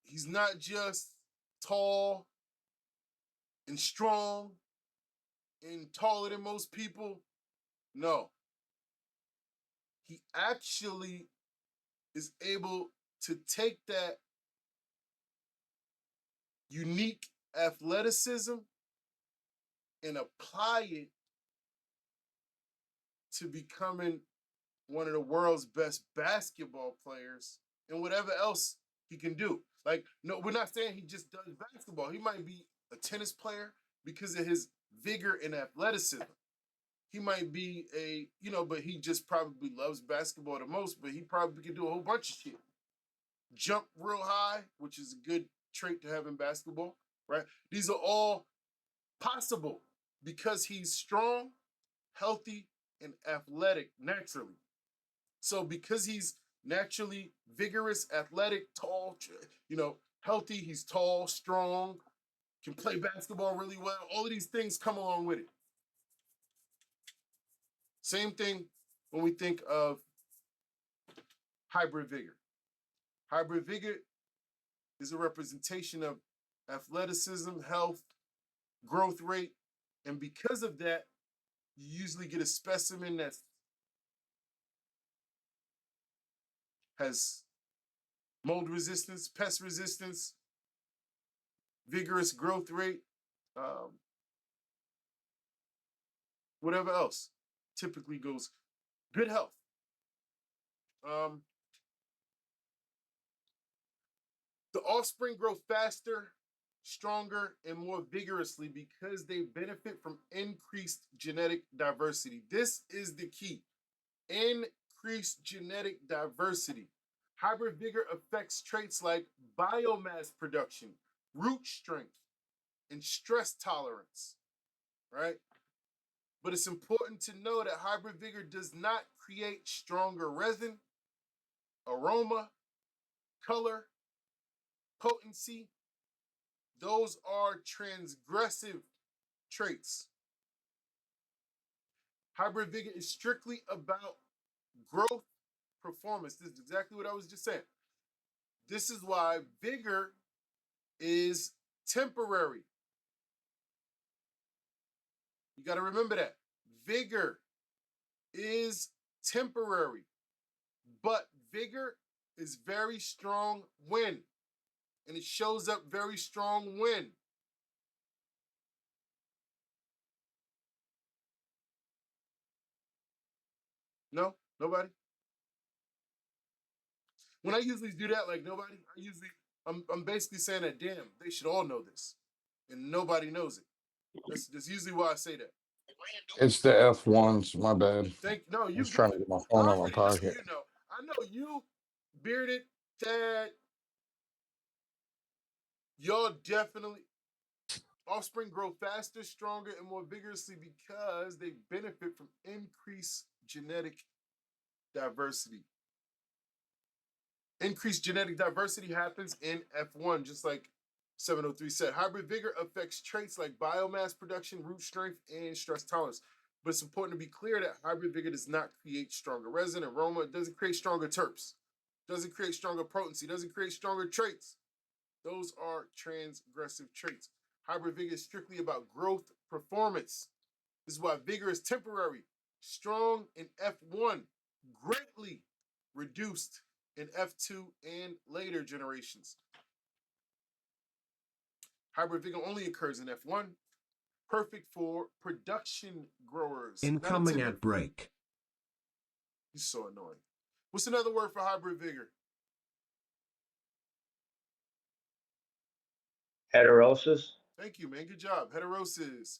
He's not just tall and strong and taller than most people. No. He actually is able to take that unique athleticism and apply it to becoming one of the world's best basketball players and whatever else he can do. Like, no, we're not saying he just does basketball. He might be a tennis player because of his vigor and athleticism. He might be but he just probably loves basketball the most, but he probably can do a whole bunch of shit. Jump real high, which is a good trait to have in basketball, right? These are all possible because he's strong, healthy, and athletic naturally. So because he's naturally vigorous, athletic, tall, healthy, he's tall, strong, can play basketball really well. All of these things come along with it. Same thing when we think of hybrid vigor. Hybrid vigor is a representation of athleticism, health, growth rate, and because of that, you usually get a specimen that has mold resistance, pest resistance, vigorous growth rate, whatever else typically goes. Good health. The offspring grow faster, stronger, and more vigorously because they benefit from increased genetic diversity. This is the key. Increased genetic diversity. Hybrid vigor affects traits like biomass production, root strength, and stress tolerance, right? But it's important to know that hybrid vigor does not create stronger resin, aroma, color, potency. Those are transgressive traits. Hybrid vigor is strictly about growth, performance. This is exactly what I was just saying. This is why vigor is temporary. You got to remember that. Vigor is temporary, but vigor is very strong when, and it shows up very strong when. No? Nobody? When I usually do that, like nobody, I'm basically saying that, damn, they should all know this. And nobody knows it. That's usually why I say that. It's the F1s. My bad. No, I you was good. trying to get my I phone out of my already know pocket. you know. I know you, bearded, Thad, Y'all definitely offspring grow faster, stronger, and more vigorously because they benefit from increased genetic diversity. Increased genetic diversity happens in F1, just like 703 said. Hybrid vigor affects traits like biomass production, root strength, and stress tolerance. But it's important to be clear that hybrid vigor does not create stronger resin, aroma. It doesn't create stronger terps. Doesn't create stronger potency. Doesn't create stronger traits. Those are transgressive traits. Hybrid vigor is strictly about growth performance. This is why vigor is temporary, strong in F1, greatly reduced in F2 and later generations. Hybrid vigor only occurs in F1, perfect for production growers. Incoming at break. He's so annoying. What's another word for hybrid vigor? Heterosis. Thank you, man. Good job. Heterosis.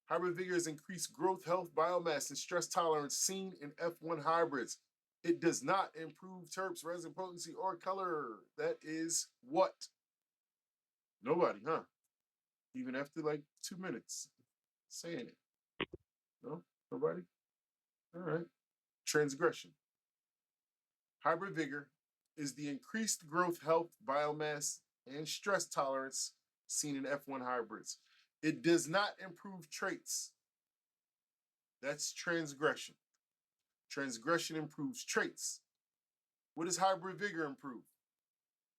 Hybrid vigor is increased growth, health, biomass, and stress tolerance seen in F1 hybrids. It does not improve terps, resin potency, or color. That is what? Nobody, huh? Even after like 2 minutes saying it. No? Nobody? All right. Transgression. Hybrid vigor is the increased growth, health, biomass, and stress tolerance seen in F1 hybrids. It does not improve traits. That's transgression. Transgression improves traits. What does hybrid vigor improve?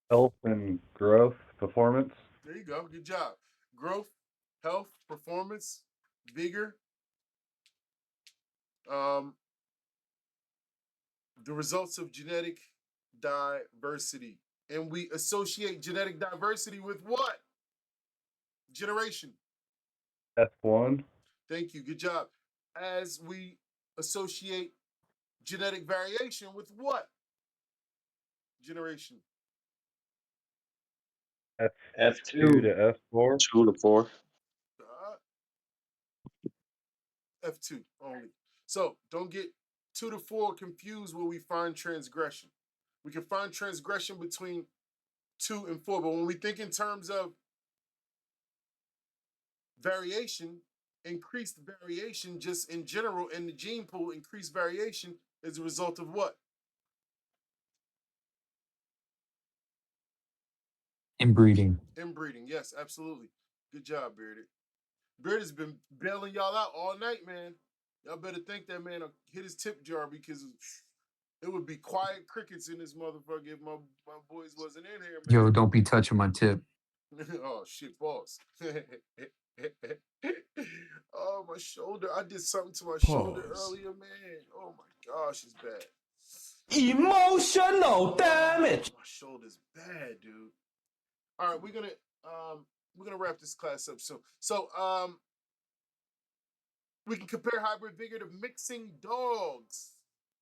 Health and growth, performance. There you go. Good job. Growth, health, performance, vigor. The results of genetic diversity. And we associate genetic diversity with what? Generation. F1. Thank you. Good job. As we associate genetic variation with what? Generation. F2 to F4. 2 to 4. F2 only. So don't get 2 to 4 confused where we find transgression. We can find transgression between 2 and 4, but when we think in terms of variation, increased variation just in general in the gene pool, increased variation is a result of what? Inbreeding. Inbreeding. Yes, absolutely. Good job, Bearded. Beard has been bailing y'all out all night, man. Y'all better think that man will hit his tip jar because it would be quiet crickets in this motherfucker if my boys wasn't in here, man. Yo, don't be touching my tip. Oh, shit, boss. Oh, my shoulder. I did something to my shoulder Pause. earlier, man. Oh, my gosh, it's bad. Emotional damage. My shoulder's bad, dude. All right, we're gonna wrap this class up soon. So we can compare hybrid vigor to mixing dogs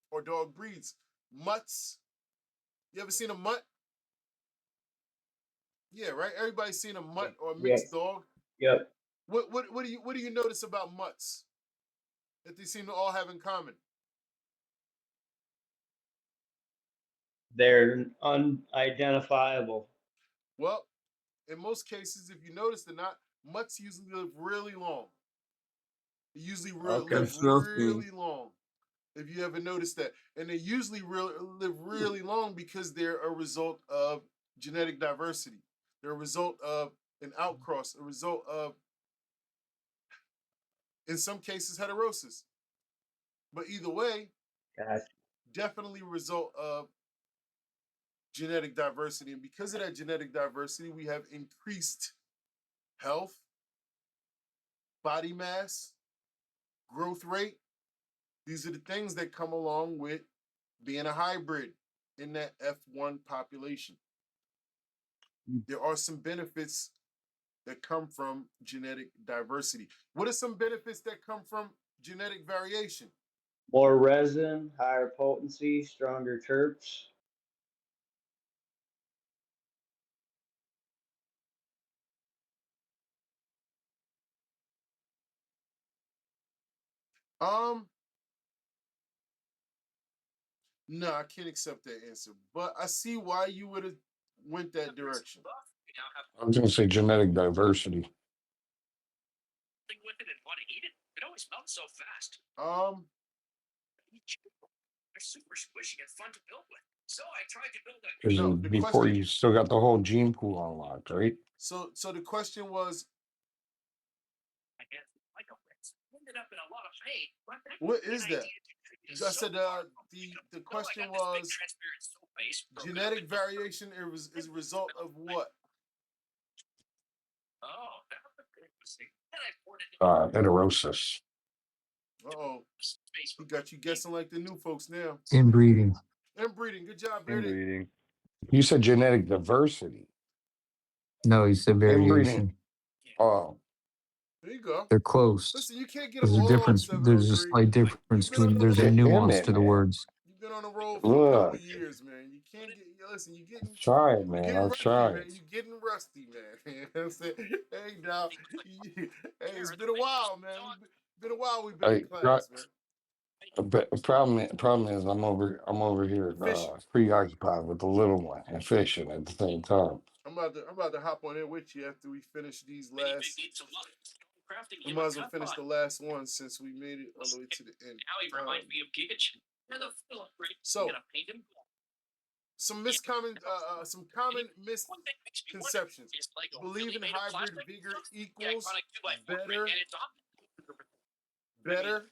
or dog breeds. Mutts. You ever seen a mutt? Yeah, right. Everybody's seen a mutt or a mixed Yes. dog. Yep. What do you notice about mutts that they seem to all have in common? They're unidentifiable. Well, in most cases, if you notice or not, mutts usually live really long. They usually live really long. If you ever noticed that, and they usually live really long because they're a result of genetic diversity. They're a result of an outcross, a result of, in some cases, heterosis. But either way, Gotcha. definitely a result of genetic diversity. And because of that genetic diversity, we have increased health, body mass, growth rate. These are the things that come along with being a hybrid in that F1 population. There are some benefits that come from genetic diversity. What are some benefits that come from genetic variation? More resin, higher potency, stronger terps. No, I can't accept that answer. But I see why you would have went that direction. I was gonna say genetic diversity. Um, no, Because the before question. you still got the whole gene pool unlocked, right? So the question was, what is that? I said the question was genetic variation is a result of what? Heterosis. Uh-oh. He got you guessing like the new folks now. Inbreeding. Inbreeding. Good job, Beardy. Inbreeding. You said genetic diversity. No, he said Inbreeding. variation. Oh, There you go. They're close. Listen, you can't get them There's a all on difference. There's a 703. slight difference You've been on between. the There's a road. damn nuance it, to the man. words. You've been on the road for a couple Look, years, man. You can't get. Listen, I've tried, you're man. getting I've rusty, tried. man. You're getting rusty, man. You know what I'm saying? Hey, now, hey, it's been a while, man. Been a while. We've been in I, class, man. problem is I'm over here Fishing. preoccupied with the little one and fishing at the same time. I'm about to hop on in with you after we finish these last. We might as well finish the last one since we made it all the way to the end. So some common misconceptions. Believe in hybrid vigor equals better.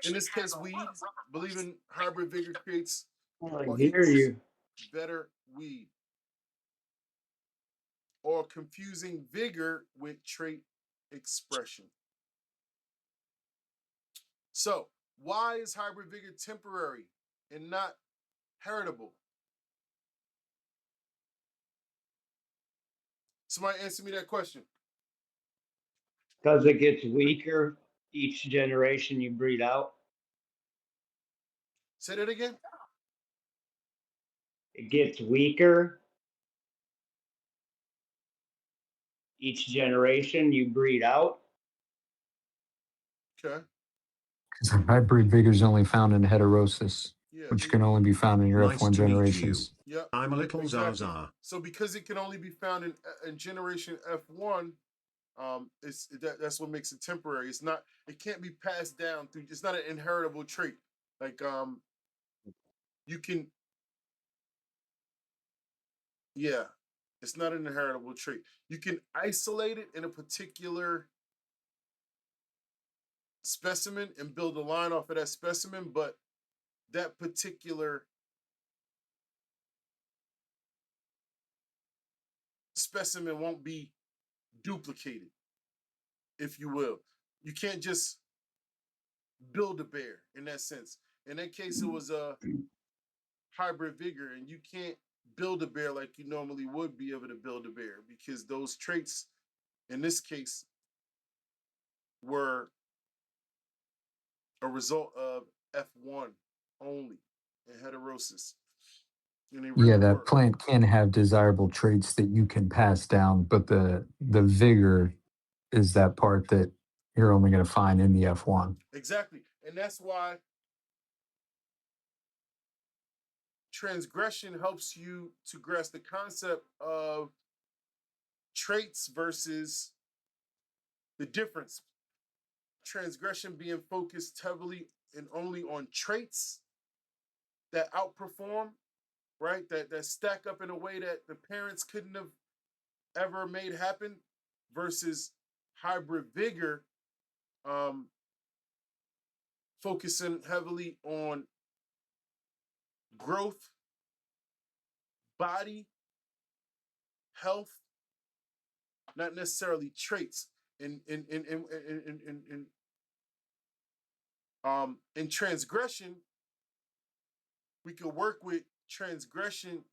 In this case, weed. Believe in hybrid vigor creates I or hear equals you. better weed. Or confusing vigor with trait expression. So, why is hybrid vigor temporary and not heritable? Somebody answer me that question. Because it gets weaker each generation you breed out. Say that again. It gets weaker each generation you breed out. Okay. Because hybrid vigor is only found in heterosis, Yeah. which can only be found in your Nice F1 to meet you. generations. Yep. I'm a little Exactly. Zaza. So because it can only be found in generation F1, that's what makes it temporary. It can't be passed down through. It's not an inheritable trait. Like you can. Yeah, it's not an inheritable trait. You can isolate it in a particular specimen and build a line off of that specimen, but that particular specimen won't be duplicated, if you will. You can't just build a bear in that sense. In that case, it was a hybrid vigor, and you can't build a bear like you normally would be able to build a bear because those traits, in this case, were a result of F1 only and heterosis. And they Yeah, really that were. plant can have desirable traits that you can pass down, but the vigor is that part that you're only going to find in the F1. Exactly. And that's why transgression helps you to grasp the concept of traits versus the difference. Transgression being focused heavily and only on traits that outperform, right? That stack up in a way that the parents couldn't have ever made happen, versus hybrid vigor, focusing heavily on growth, body, health, not necessarily traits. In transgression, we could work with transgression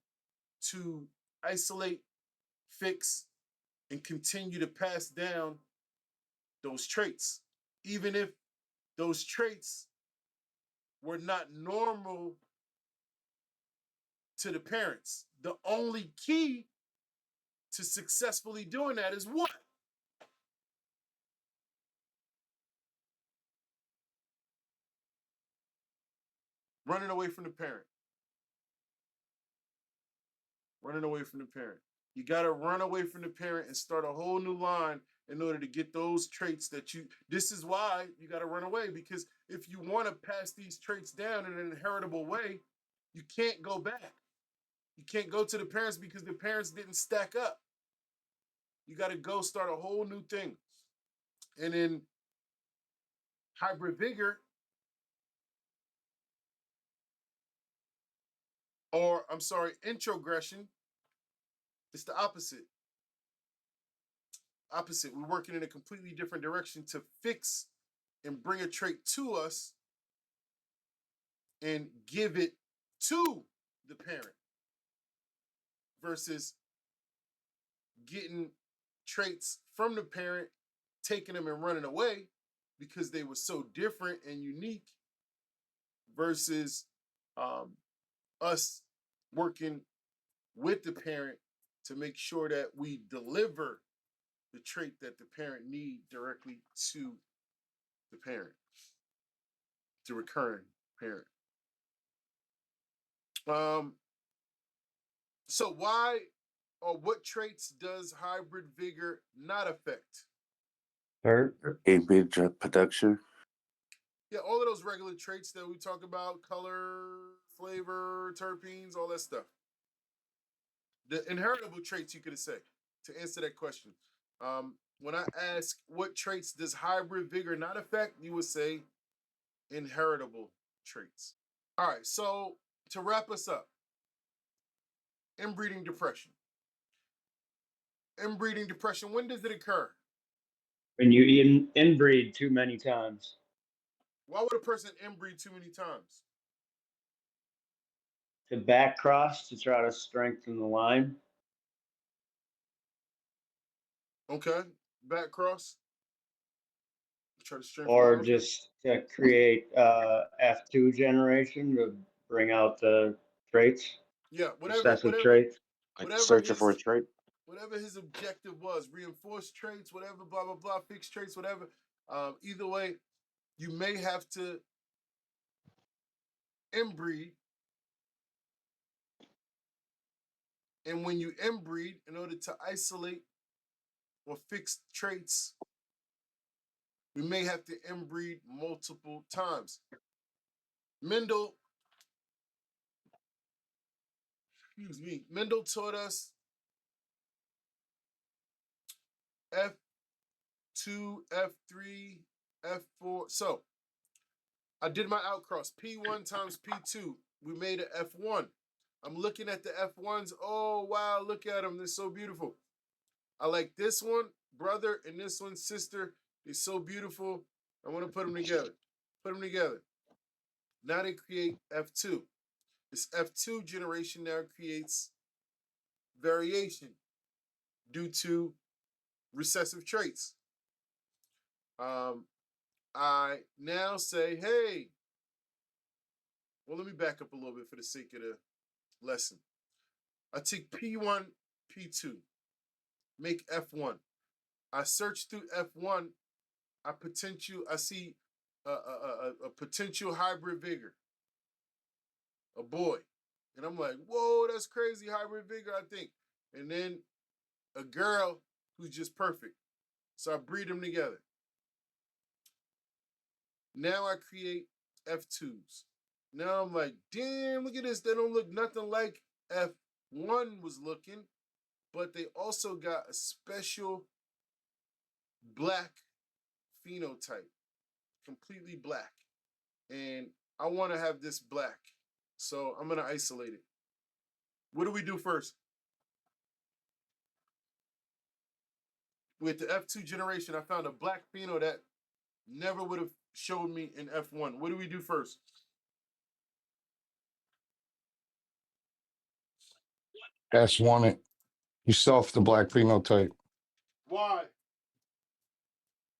to isolate, fix, and continue to pass down those traits, even if those traits were not normal to the parents. The only key to successfully doing that is what? Running away from the parent. Running away from the parent. You got to run away from the parent and start a whole new line in order to get those traits that you. This is why you got to run away, because if you want to pass these traits down in an inheritable way, you can't go back. You can't go to the parents because the parents didn't stack up. You got to go start a whole new thing. And in hybrid vigor, or I'm sorry, introgression, it's the opposite. We're working in a completely different direction to fix and bring a trait to us and give it to the parent versus getting traits from the parent, taking them and running away because they were so different and unique versus us working with the parent to make sure that we deliver the trait that the parent need directly to the parent, the recurring parent. So why or what traits does hybrid vigor not affect? Third, Image production. Yeah, all of those regular traits that we talk about, color, flavor, terpenes, all that stuff. The inheritable traits, you could say, to answer that question. When I ask what traits does hybrid vigor not affect, you would say inheritable traits. All right, so to wrap us up, inbreeding depression. Inbreeding depression, when does it occur? When you inbreed too many times. Why would a person inbreed too many times? To back cross to try to strengthen the line. Okay, back cross. Try to strengthen Or okay. just to create F2 generation to bring out the traits, Yeah, recessive traits. Like whatever Searching for a his trait. whatever his objective was, reinforced traits, whatever, blah blah blah, fixed traits, whatever. Either way, you may have to inbreed, and when you inbreed, in order to isolate or fix traits, we may have to inbreed multiple times. Mendel taught us F2, F3, F4. So I did my outcross, P1 times P2. We made an F1. I'm looking at the F1s. Oh, wow, look at them. They're so beautiful. I like this one, brother, and this one, sister. They're so beautiful. I want to put them together. Now they create F2. This F2 generation now creates variation due to recessive traits. I now say, hey, well, let me back up a little bit for the sake of the lesson. I take P1, P2, make F1. I search through F1. I see a potential hybrid vigor, a boy. And I'm like, whoa, that's crazy, hybrid vigor, I think. And then a girl who's just perfect. So I breed them together. Now I create F2s. Now I'm like, damn, look at this. They don't look nothing like F1 was looking, but they also got a special black phenotype, completely black. And I want to have this black. So I'm going to isolate it. What do we do first? With the F2 generation, I found a black pheno that never would have showed me in F1. What do we do first? S1 it. You self the black phenotype. Why?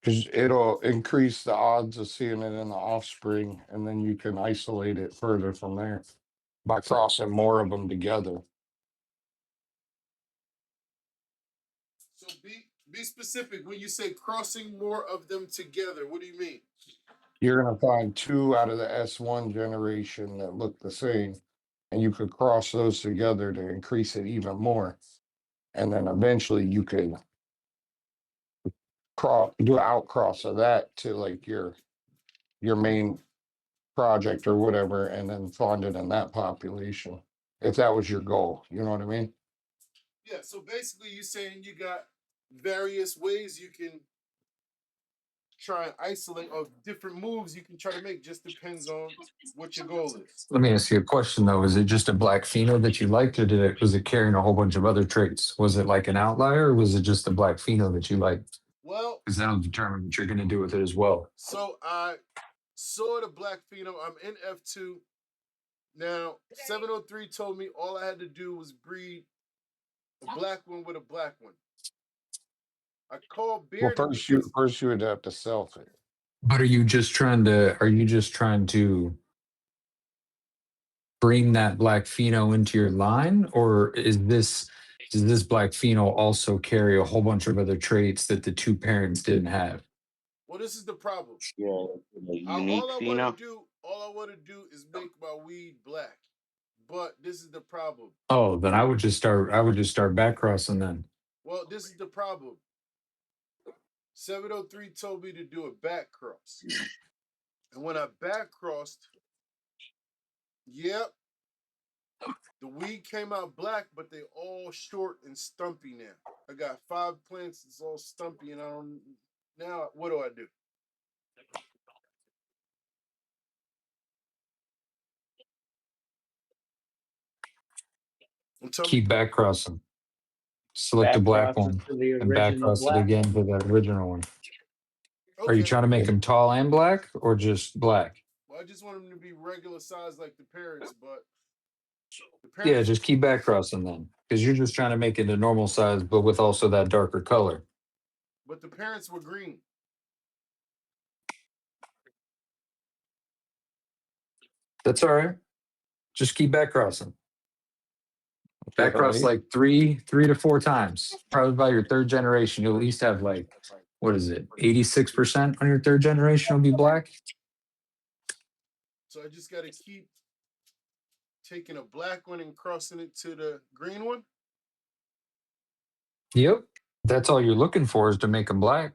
Because it'll increase the odds of seeing it in the offspring, and then you can isolate it further from there by crossing more of them together. So be specific. When you say crossing more of them together, what do you mean? You're going to find 2 out of the S1 generation that look the same, and you could cross those together to increase it even more. And then eventually you could do an outcross of that to like your main project or whatever, and then fund it in that population. If that was your goal, you know what I mean? Yeah, so basically you're saying you got various ways you can try and isolate, or different moves you can try to make, just depends on what your goal is. Let me ask you a question though. Is it just a black pheno that you liked, or was it carrying a whole bunch of other traits? Was it like an outlier, or was it just a black pheno that you liked? Well, Because that'll determine what you're going to do with it as well. so I saw the black phenome. I'm in F2. Now, 703 told me all I had to do was breed a black one with a black one. I called Well, bearding first you would have to self it. But are you just trying to bring that black pheno into your line, or does this black pheno also carry a whole bunch of other traits that the two parents didn't have? Well, this is the problem. Yeah, All unique I want pheno. to do, is make my weed black. But this is the problem. Oh, then I would just start backcrossing then. Well, this is the problem. 703 told me to do a back cross. And when I back crossed, yep, the weed came out black, but they all short and stumpy now. I got 5 plants, it's all stumpy, and I don't. Now, what do I do? Keep backcrossing. Select the black Backcross one to the and original backcross it black. again to the original one. Okay. Are you trying to make them tall and black, or just black? Well, I just want them to be regular size like the parents, but Yeah, just keep backcrossing then, because you're just trying to make it a normal size, but with also that darker color. But the parents were green. That's all right. Just keep backcrossing. Backcross Right. like three to four times. Probably by your third generation, you'll at least have like, what is it, 86% on your third generation will be black. So I just got to keep taking a black one and crossing it to the green one. Yep. That's all you're looking for, is to make them black.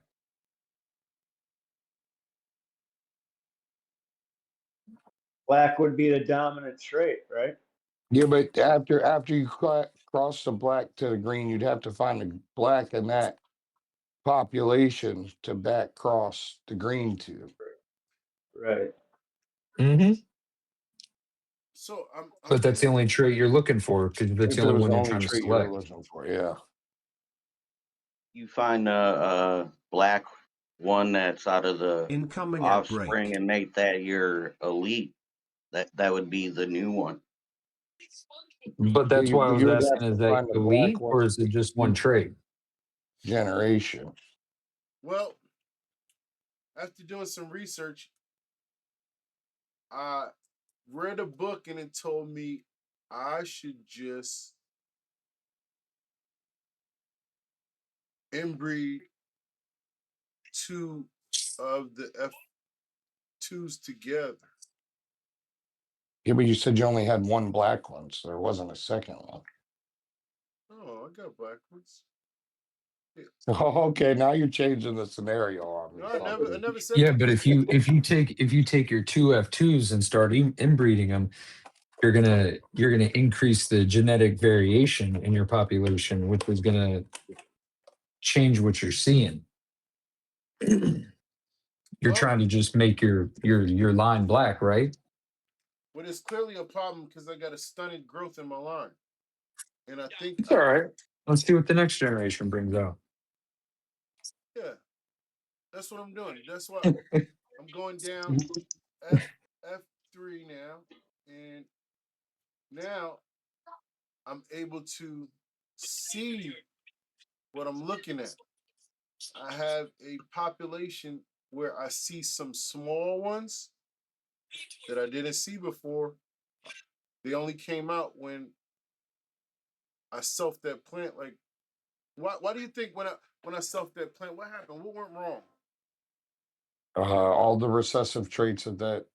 Black would be the dominant trait, right? Yeah, but after you cross the black to the green, you'd have to find the black in that population to back cross the green to. Right. Mm-hmm. So I'm But that's the only trait you're looking for, because that's If the it only was one the you're only trying to trait you were select. looking for, yeah. You find a black one that's out of the Incoming at break. offspring and make that your elite. That would be the new one. But that's why I was You would have asking, to is that find the elite, black one or is it just one trait? generation. well, after doing some research, I read a book and it told me I should just inbreed 2 of the F2s together. Yeah, but you said you only had one black one, so there wasn't a second one. Oh, I got black ones. Okay, now you're changing the scenario on me. No, I never said Yeah, that. but if you take your two F2s and start inbreeding them, you're gonna increase the genetic variation in your population, which is gonna change what you're seeing. You're Well, trying to just make your line black, right? Well, there's clearly a problem because I got a stunted growth in my line, and I think It's all right. Let's see what the next generation brings out. yeah, that's what I'm doing. That's why I'm going down F3 now, and now I'm able to see what I'm looking at. I have a population where I see some small ones that I didn't see before. They only came out when I self that plant. Like, why do you think when I self that plant, what happened? What went wrong? All the recessive traits of that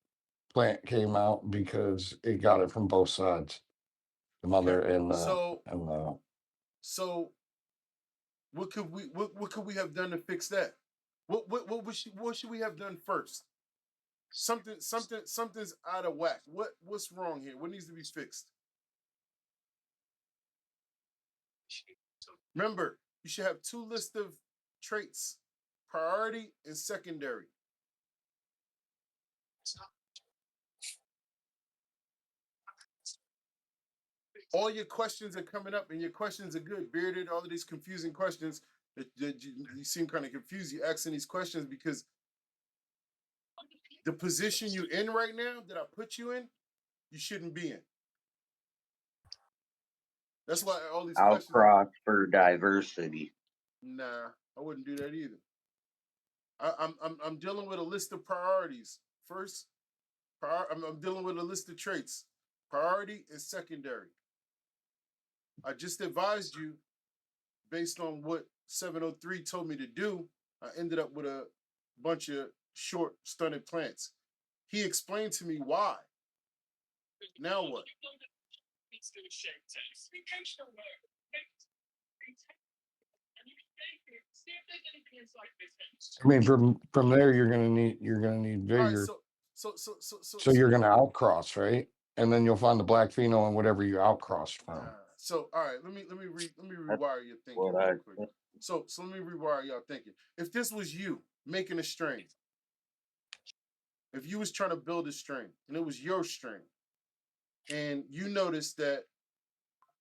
plant came out because it got it from both sides. The mother and the So and the so what could we have done to fix that? What should we have done first? Something's out of whack. What's wrong here? What needs to be fixed? Remember, you should have two lists of traits, priority and secondary. All your questions are coming up, and your questions are good. Bearded, all of these confusing questions that you seem kind of confused. You asking these questions because the position you're in right now that I put you in, you shouldn't be in. That's why all these questions. Outcross for diversity. Nah, I wouldn't do that either. I'm dealing with a list of priorities. First, I'm dealing with a list of traits, priority and secondary. I just advised you based on what 703 told me to do. I ended up with a bunch of short stunted plants. He explained to me why. Now what? I mean, from there, you're gonna need All right, vigor. so You're gonna outcross, right? And then you'll find the black pheno and whatever you outcrossed from. So all right, let me rewire your thinking What real quick. So let me rewire y'all thinking. If this was you making a strain, if you was trying to build a strain and it was your strain, and you noticed that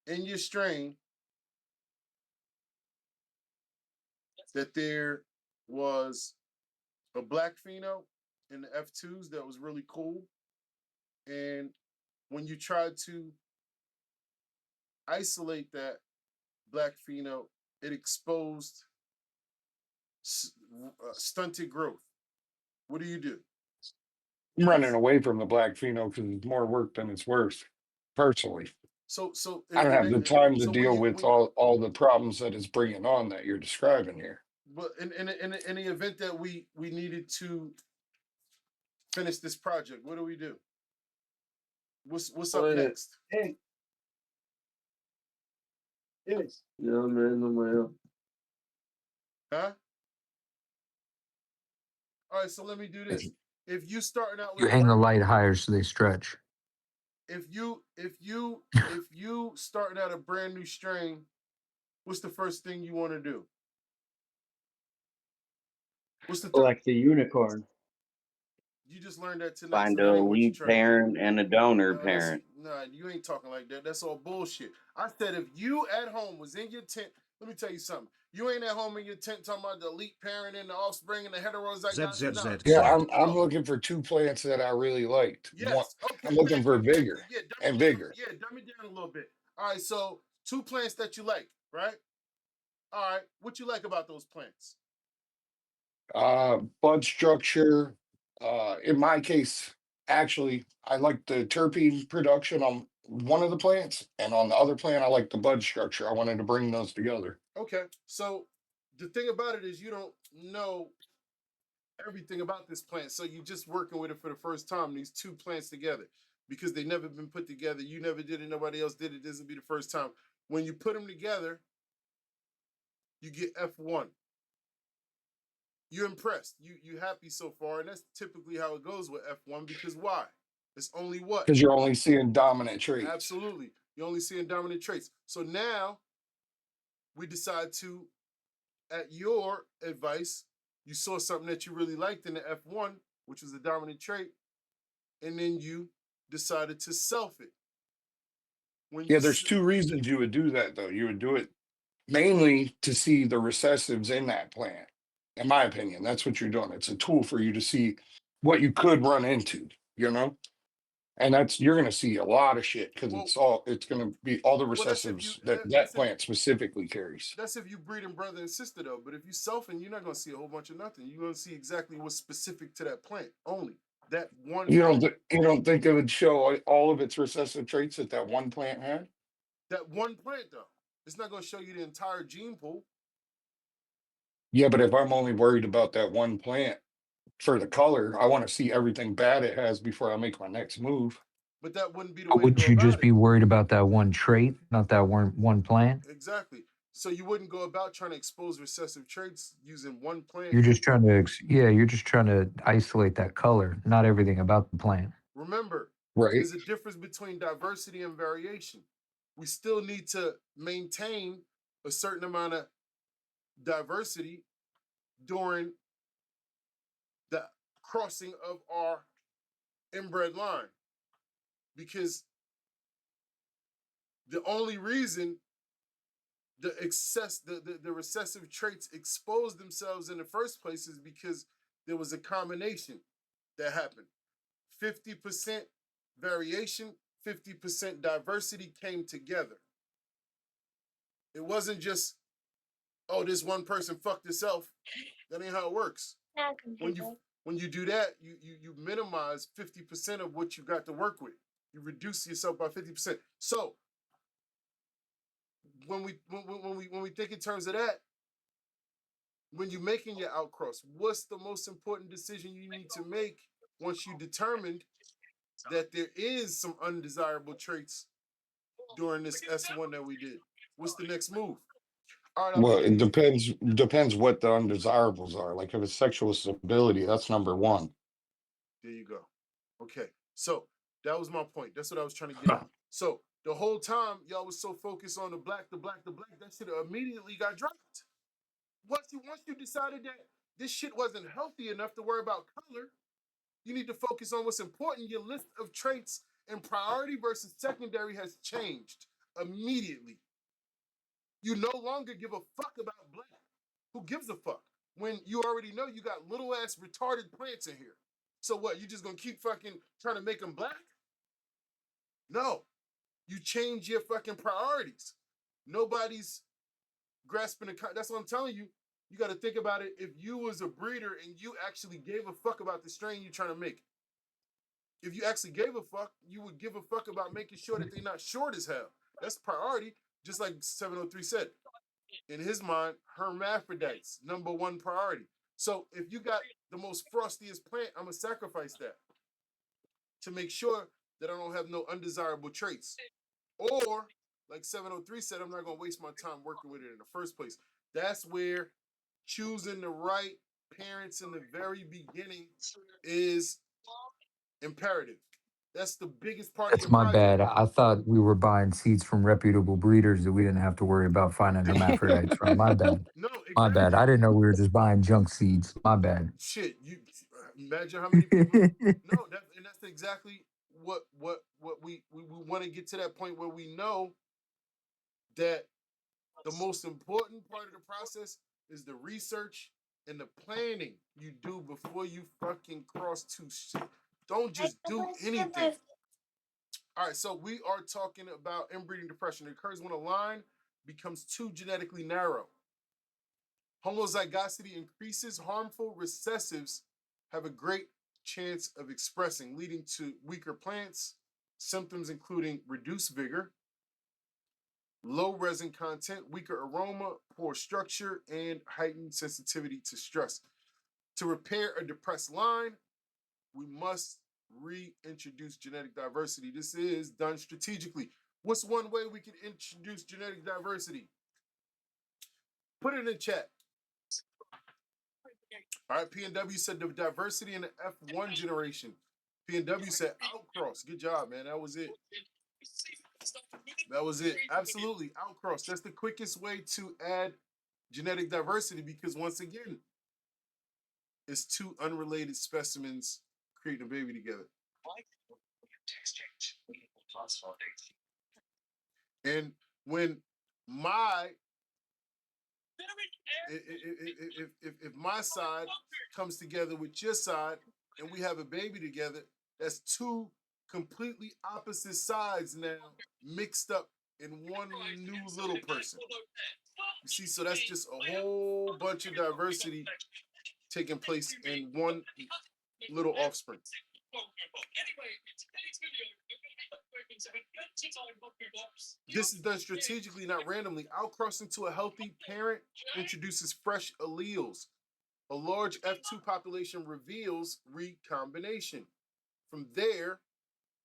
in your strain that there was a black pheno in the F2s that was really cool, and when you tried to isolate that black pheno, it exposed stunted growth. What do? I'm running away from the black pheno because it's more work than it's worth, personally. So I don't have the time to so deal with all the problems that it's bringing on that you're describing here. But in the event that we needed to finish this project, what do? What's up next? Hey. Yes. Yeah, man, on my own. Huh? All right, so let me do this. If you starting out with You hang the light higher so they stretch. if you starting out a brand new strain, what's the first thing you want to do? What's the Select the unicorn. You just learned that tonight. Find So that a ain't what you lead trying to do. parent and a donor parent. Nah, you ain't talking like that. That's all bullshit. I said if you at home was in your tent, let me tell you something. You ain't at home in your tent talking about the elite parent and the offspring and the heterosis. Yeah, I'm looking for two plants that I really liked. Yes. Okay. I'm looking for vigor and vigor. Yeah, dumb it down a little bit. All right. So two plants that you like, right? All right. What you like about those plants? Bud structure. In my case, actually, I like the terpene production on one of the plants, and on the other plant, I like the bud structure. I wanted to bring those together. Okay. So the thing about it is you don't know everything about this plant. So you're just working with it for the first time, these two plants together, because they never been put together. You never did it, nobody else did it. This will be the first time. When you put them together, you get F1. You're impressed. You happy so far, and that's typically how it goes with F1, because why? It's only what? Because you're only seeing dominant traits. Absolutely. You're only seeing dominant traits. So now we decide to, at your advice, you saw something that you really liked in the F1, which was a dominant trait, and then you decided to self it. Yeah, there's two reasons you would do that, though. You would do it mainly to see the recessives in that plant. In my opinion, that's what you're doing. It's a tool for you to see what you could run into, and you're going to see a lot of shit because it's going to be all the recessives that plant specifically carries. That's if you breeding brother and sister, though. But if you selfing, you're not going to see a whole bunch of nothing. You're going to see exactly what's specific to that plant only. That one. You don't think it would show all of its recessive traits that one plant had? That one plant, though, it's not going to show you the entire gene pool. Yeah, but if I'm only worried about that one plant for the color, I want to see everything bad it has before I make my next move. But that wouldn't be the But way to wouldn't go you about just it. be worried about that one trait, not that one plant? Exactly. So you wouldn't go about trying to expose recessive traits using one plant. You're just trying to, yeah, you're just trying to isolate that color, not everything about the plant. Remember, Right. there's a difference between diversity and variation. We still need to maintain a certain amount of diversity during the crossing of our inbred line, because the only reason the recessive traits exposed themselves in the first place is because there was a combination that happened. 50% variation, 50% diversity came together. It wasn't just, oh, this one person fucked itself. That ain't how it works. When you do that, you minimize 50% of what you got to work with. You reduce yourself by 50%. So when we think in terms of that, when you're making your outcross, what's the most important decision you need to make once you determined that there is some undesirable traits during this S1 that we did? What's the next move? All right, I'll Well, make it it easy. depends what the undesirables are. Like if it's sexual stability, that's number one. There you go. Okay, so that was my point. That's what I was trying to get at. So the whole time y'all was so focused on the black, that shit immediately got dropped. Once you decided that this shit wasn't healthy enough to worry about color, you need to focus on what's important. Your list of traits and priority versus secondary has changed immediately. You no longer give a fuck about black. Who gives a fuck? When you already know you got little ass retarded plants in here. So what, you just gonna keep fucking trying to make them black? No. You change your fucking priorities. Nobody's grasping the that's what I'm telling you. You got to think about it. If you was a breeder and you actually gave a fuck about the strain you're trying to make, if you actually gave a fuck, you would give a fuck about making sure that they're not short as hell. That's priority, just like 703 said. In his mind, hermaphrodites, number one priority. So if you got the most frostiest plant, I'm going to sacrifice that to make sure that I don't have no undesirable traits. Or, like 703 said, I'm not going to waste my time working with it in the first place. That's where choosing the right parents in the very beginning is imperative. That's the biggest part of That's your my project. bad. I thought we were buying seeds from reputable breeders that we didn't have to worry about finding hermaphrodites from. My bad. No, My bad. exactly. I didn't know we were just buying junk seeds. My bad. Shit, you imagine how many people. No, that's exactly what we want to get to that point where we know that the most important part of the process is the research and the planning you do before you fucking cross two shit. Don't just do anything. All right, so we are talking about inbreeding depression. It occurs when a line becomes too genetically narrow. Homozygosity increases, harmful recessives have a great chance of expressing, leading to weaker plants, symptoms including reduced vigor, low resin content, weaker aroma, poor structure, and heightened sensitivity to stress. To repair a depressed line, we must reintroduce genetic diversity. This is done strategically. What's one way we can introduce genetic diversity? Put it in the chat. All right, PNW said the diversity in the F1 generation. PNW said outcross. Good job, man. That was it. That was it. Absolutely. Outcross. That's the quickest way to add genetic diversity because, once again, it's two unrelated specimens creating a baby together. And when my if my side comes together with your side and we have a baby together, that's two completely opposite sides now mixed up in one new little person. You see, so that's just a whole bunch of diversity taking place in one little offspring. This is done strategically, not randomly. Outcrossing to a healthy parent introduces fresh alleles. A large F2 population reveals recombination. From there,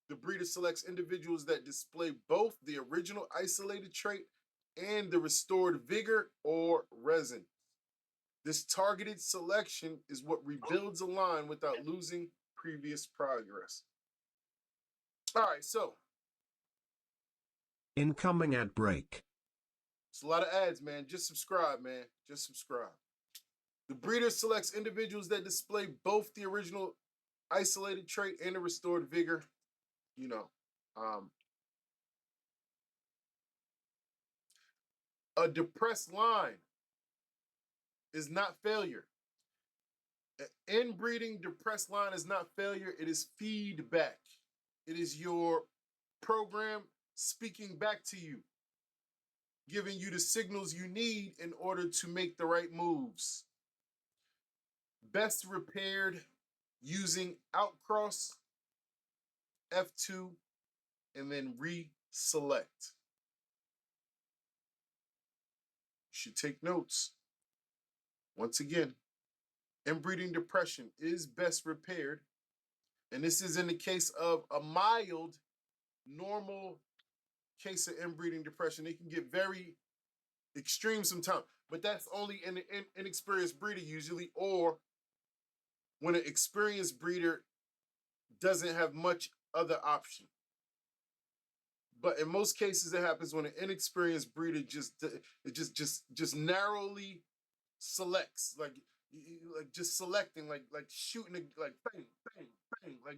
The breeder selects individuals that display both the original isolated trait and the restored vigor or resin. This targeted selection is what rebuilds a line without losing previous progress. All right, so Incoming at break. it's a lot of ads, man. Just subscribe, man. Just subscribe. The breeder selects individuals that display both the original isolated trait and the restored vigor. You know, a depressed line is not failure. An inbreeding depressed line is not failure. It is feedback. It is your program speaking back to you, giving you the signals you need in order to make the right moves. Best repaired using outcross, F2, and then reselect. You should take notes. Once again, inbreeding depression is best repaired, and this is in the case of a mild, normal case of inbreeding depression. It can get very extreme sometimes, but that's only in an inexperienced breeder usually, or when an experienced breeder doesn't have much other option. But in most cases, it happens when an inexperienced breeder just narrowly selects, like just selecting, like shooting, like bang, bang, bang, like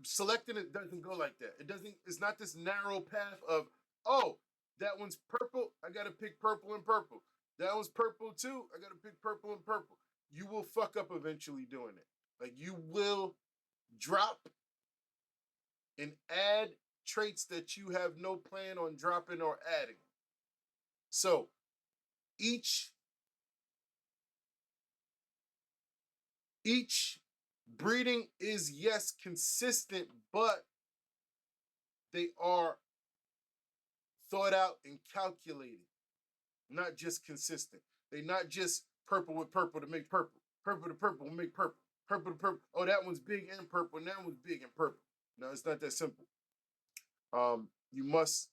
selecting. It doesn't go like that. It doesn't. It's not this narrow path of, oh, that one's purple, I gotta pick purple and purple. That one's purple too, I gotta pick purple and purple. You will fuck up eventually doing it. Like you will drop and add traits that you have no plan on dropping or adding. So each breeding is, yes, consistent, but they are thought out and calculated, not just consistent. They're not just purple with purple to make purple, purple to purple to make purple, purple to purple. Oh, that one's big and purple, and that one's big and purple. No, it's not that simple. You must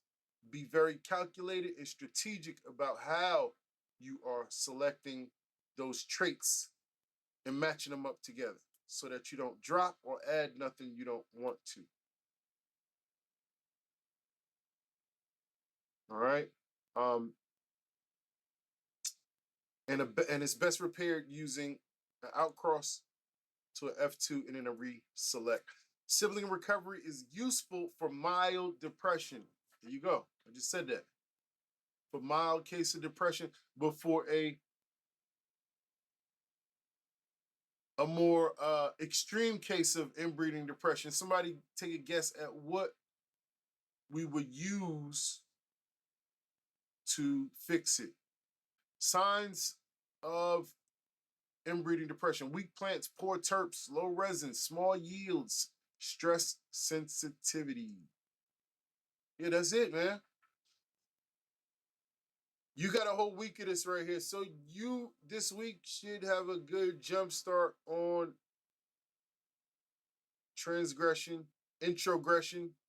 be very calculated and strategic about how you are selecting those traits and matching them up together so that you don't drop or add nothing you don't want to. All right. And it's best repaired using an outcross to an F2 and then a reselect. Sibling recovery is useful for mild depression. There you go. I just said that. For mild case of depression, but for a more extreme case of inbreeding depression, somebody take a guess at what we would use to fix it. Signs of inbreeding depression: weak plants, poor terps, low resin, small yields, stress sensitivity. Yeah, that's it, man. You got a whole week of this right here. So you, this week, should have a good jump start on transgression, introgression,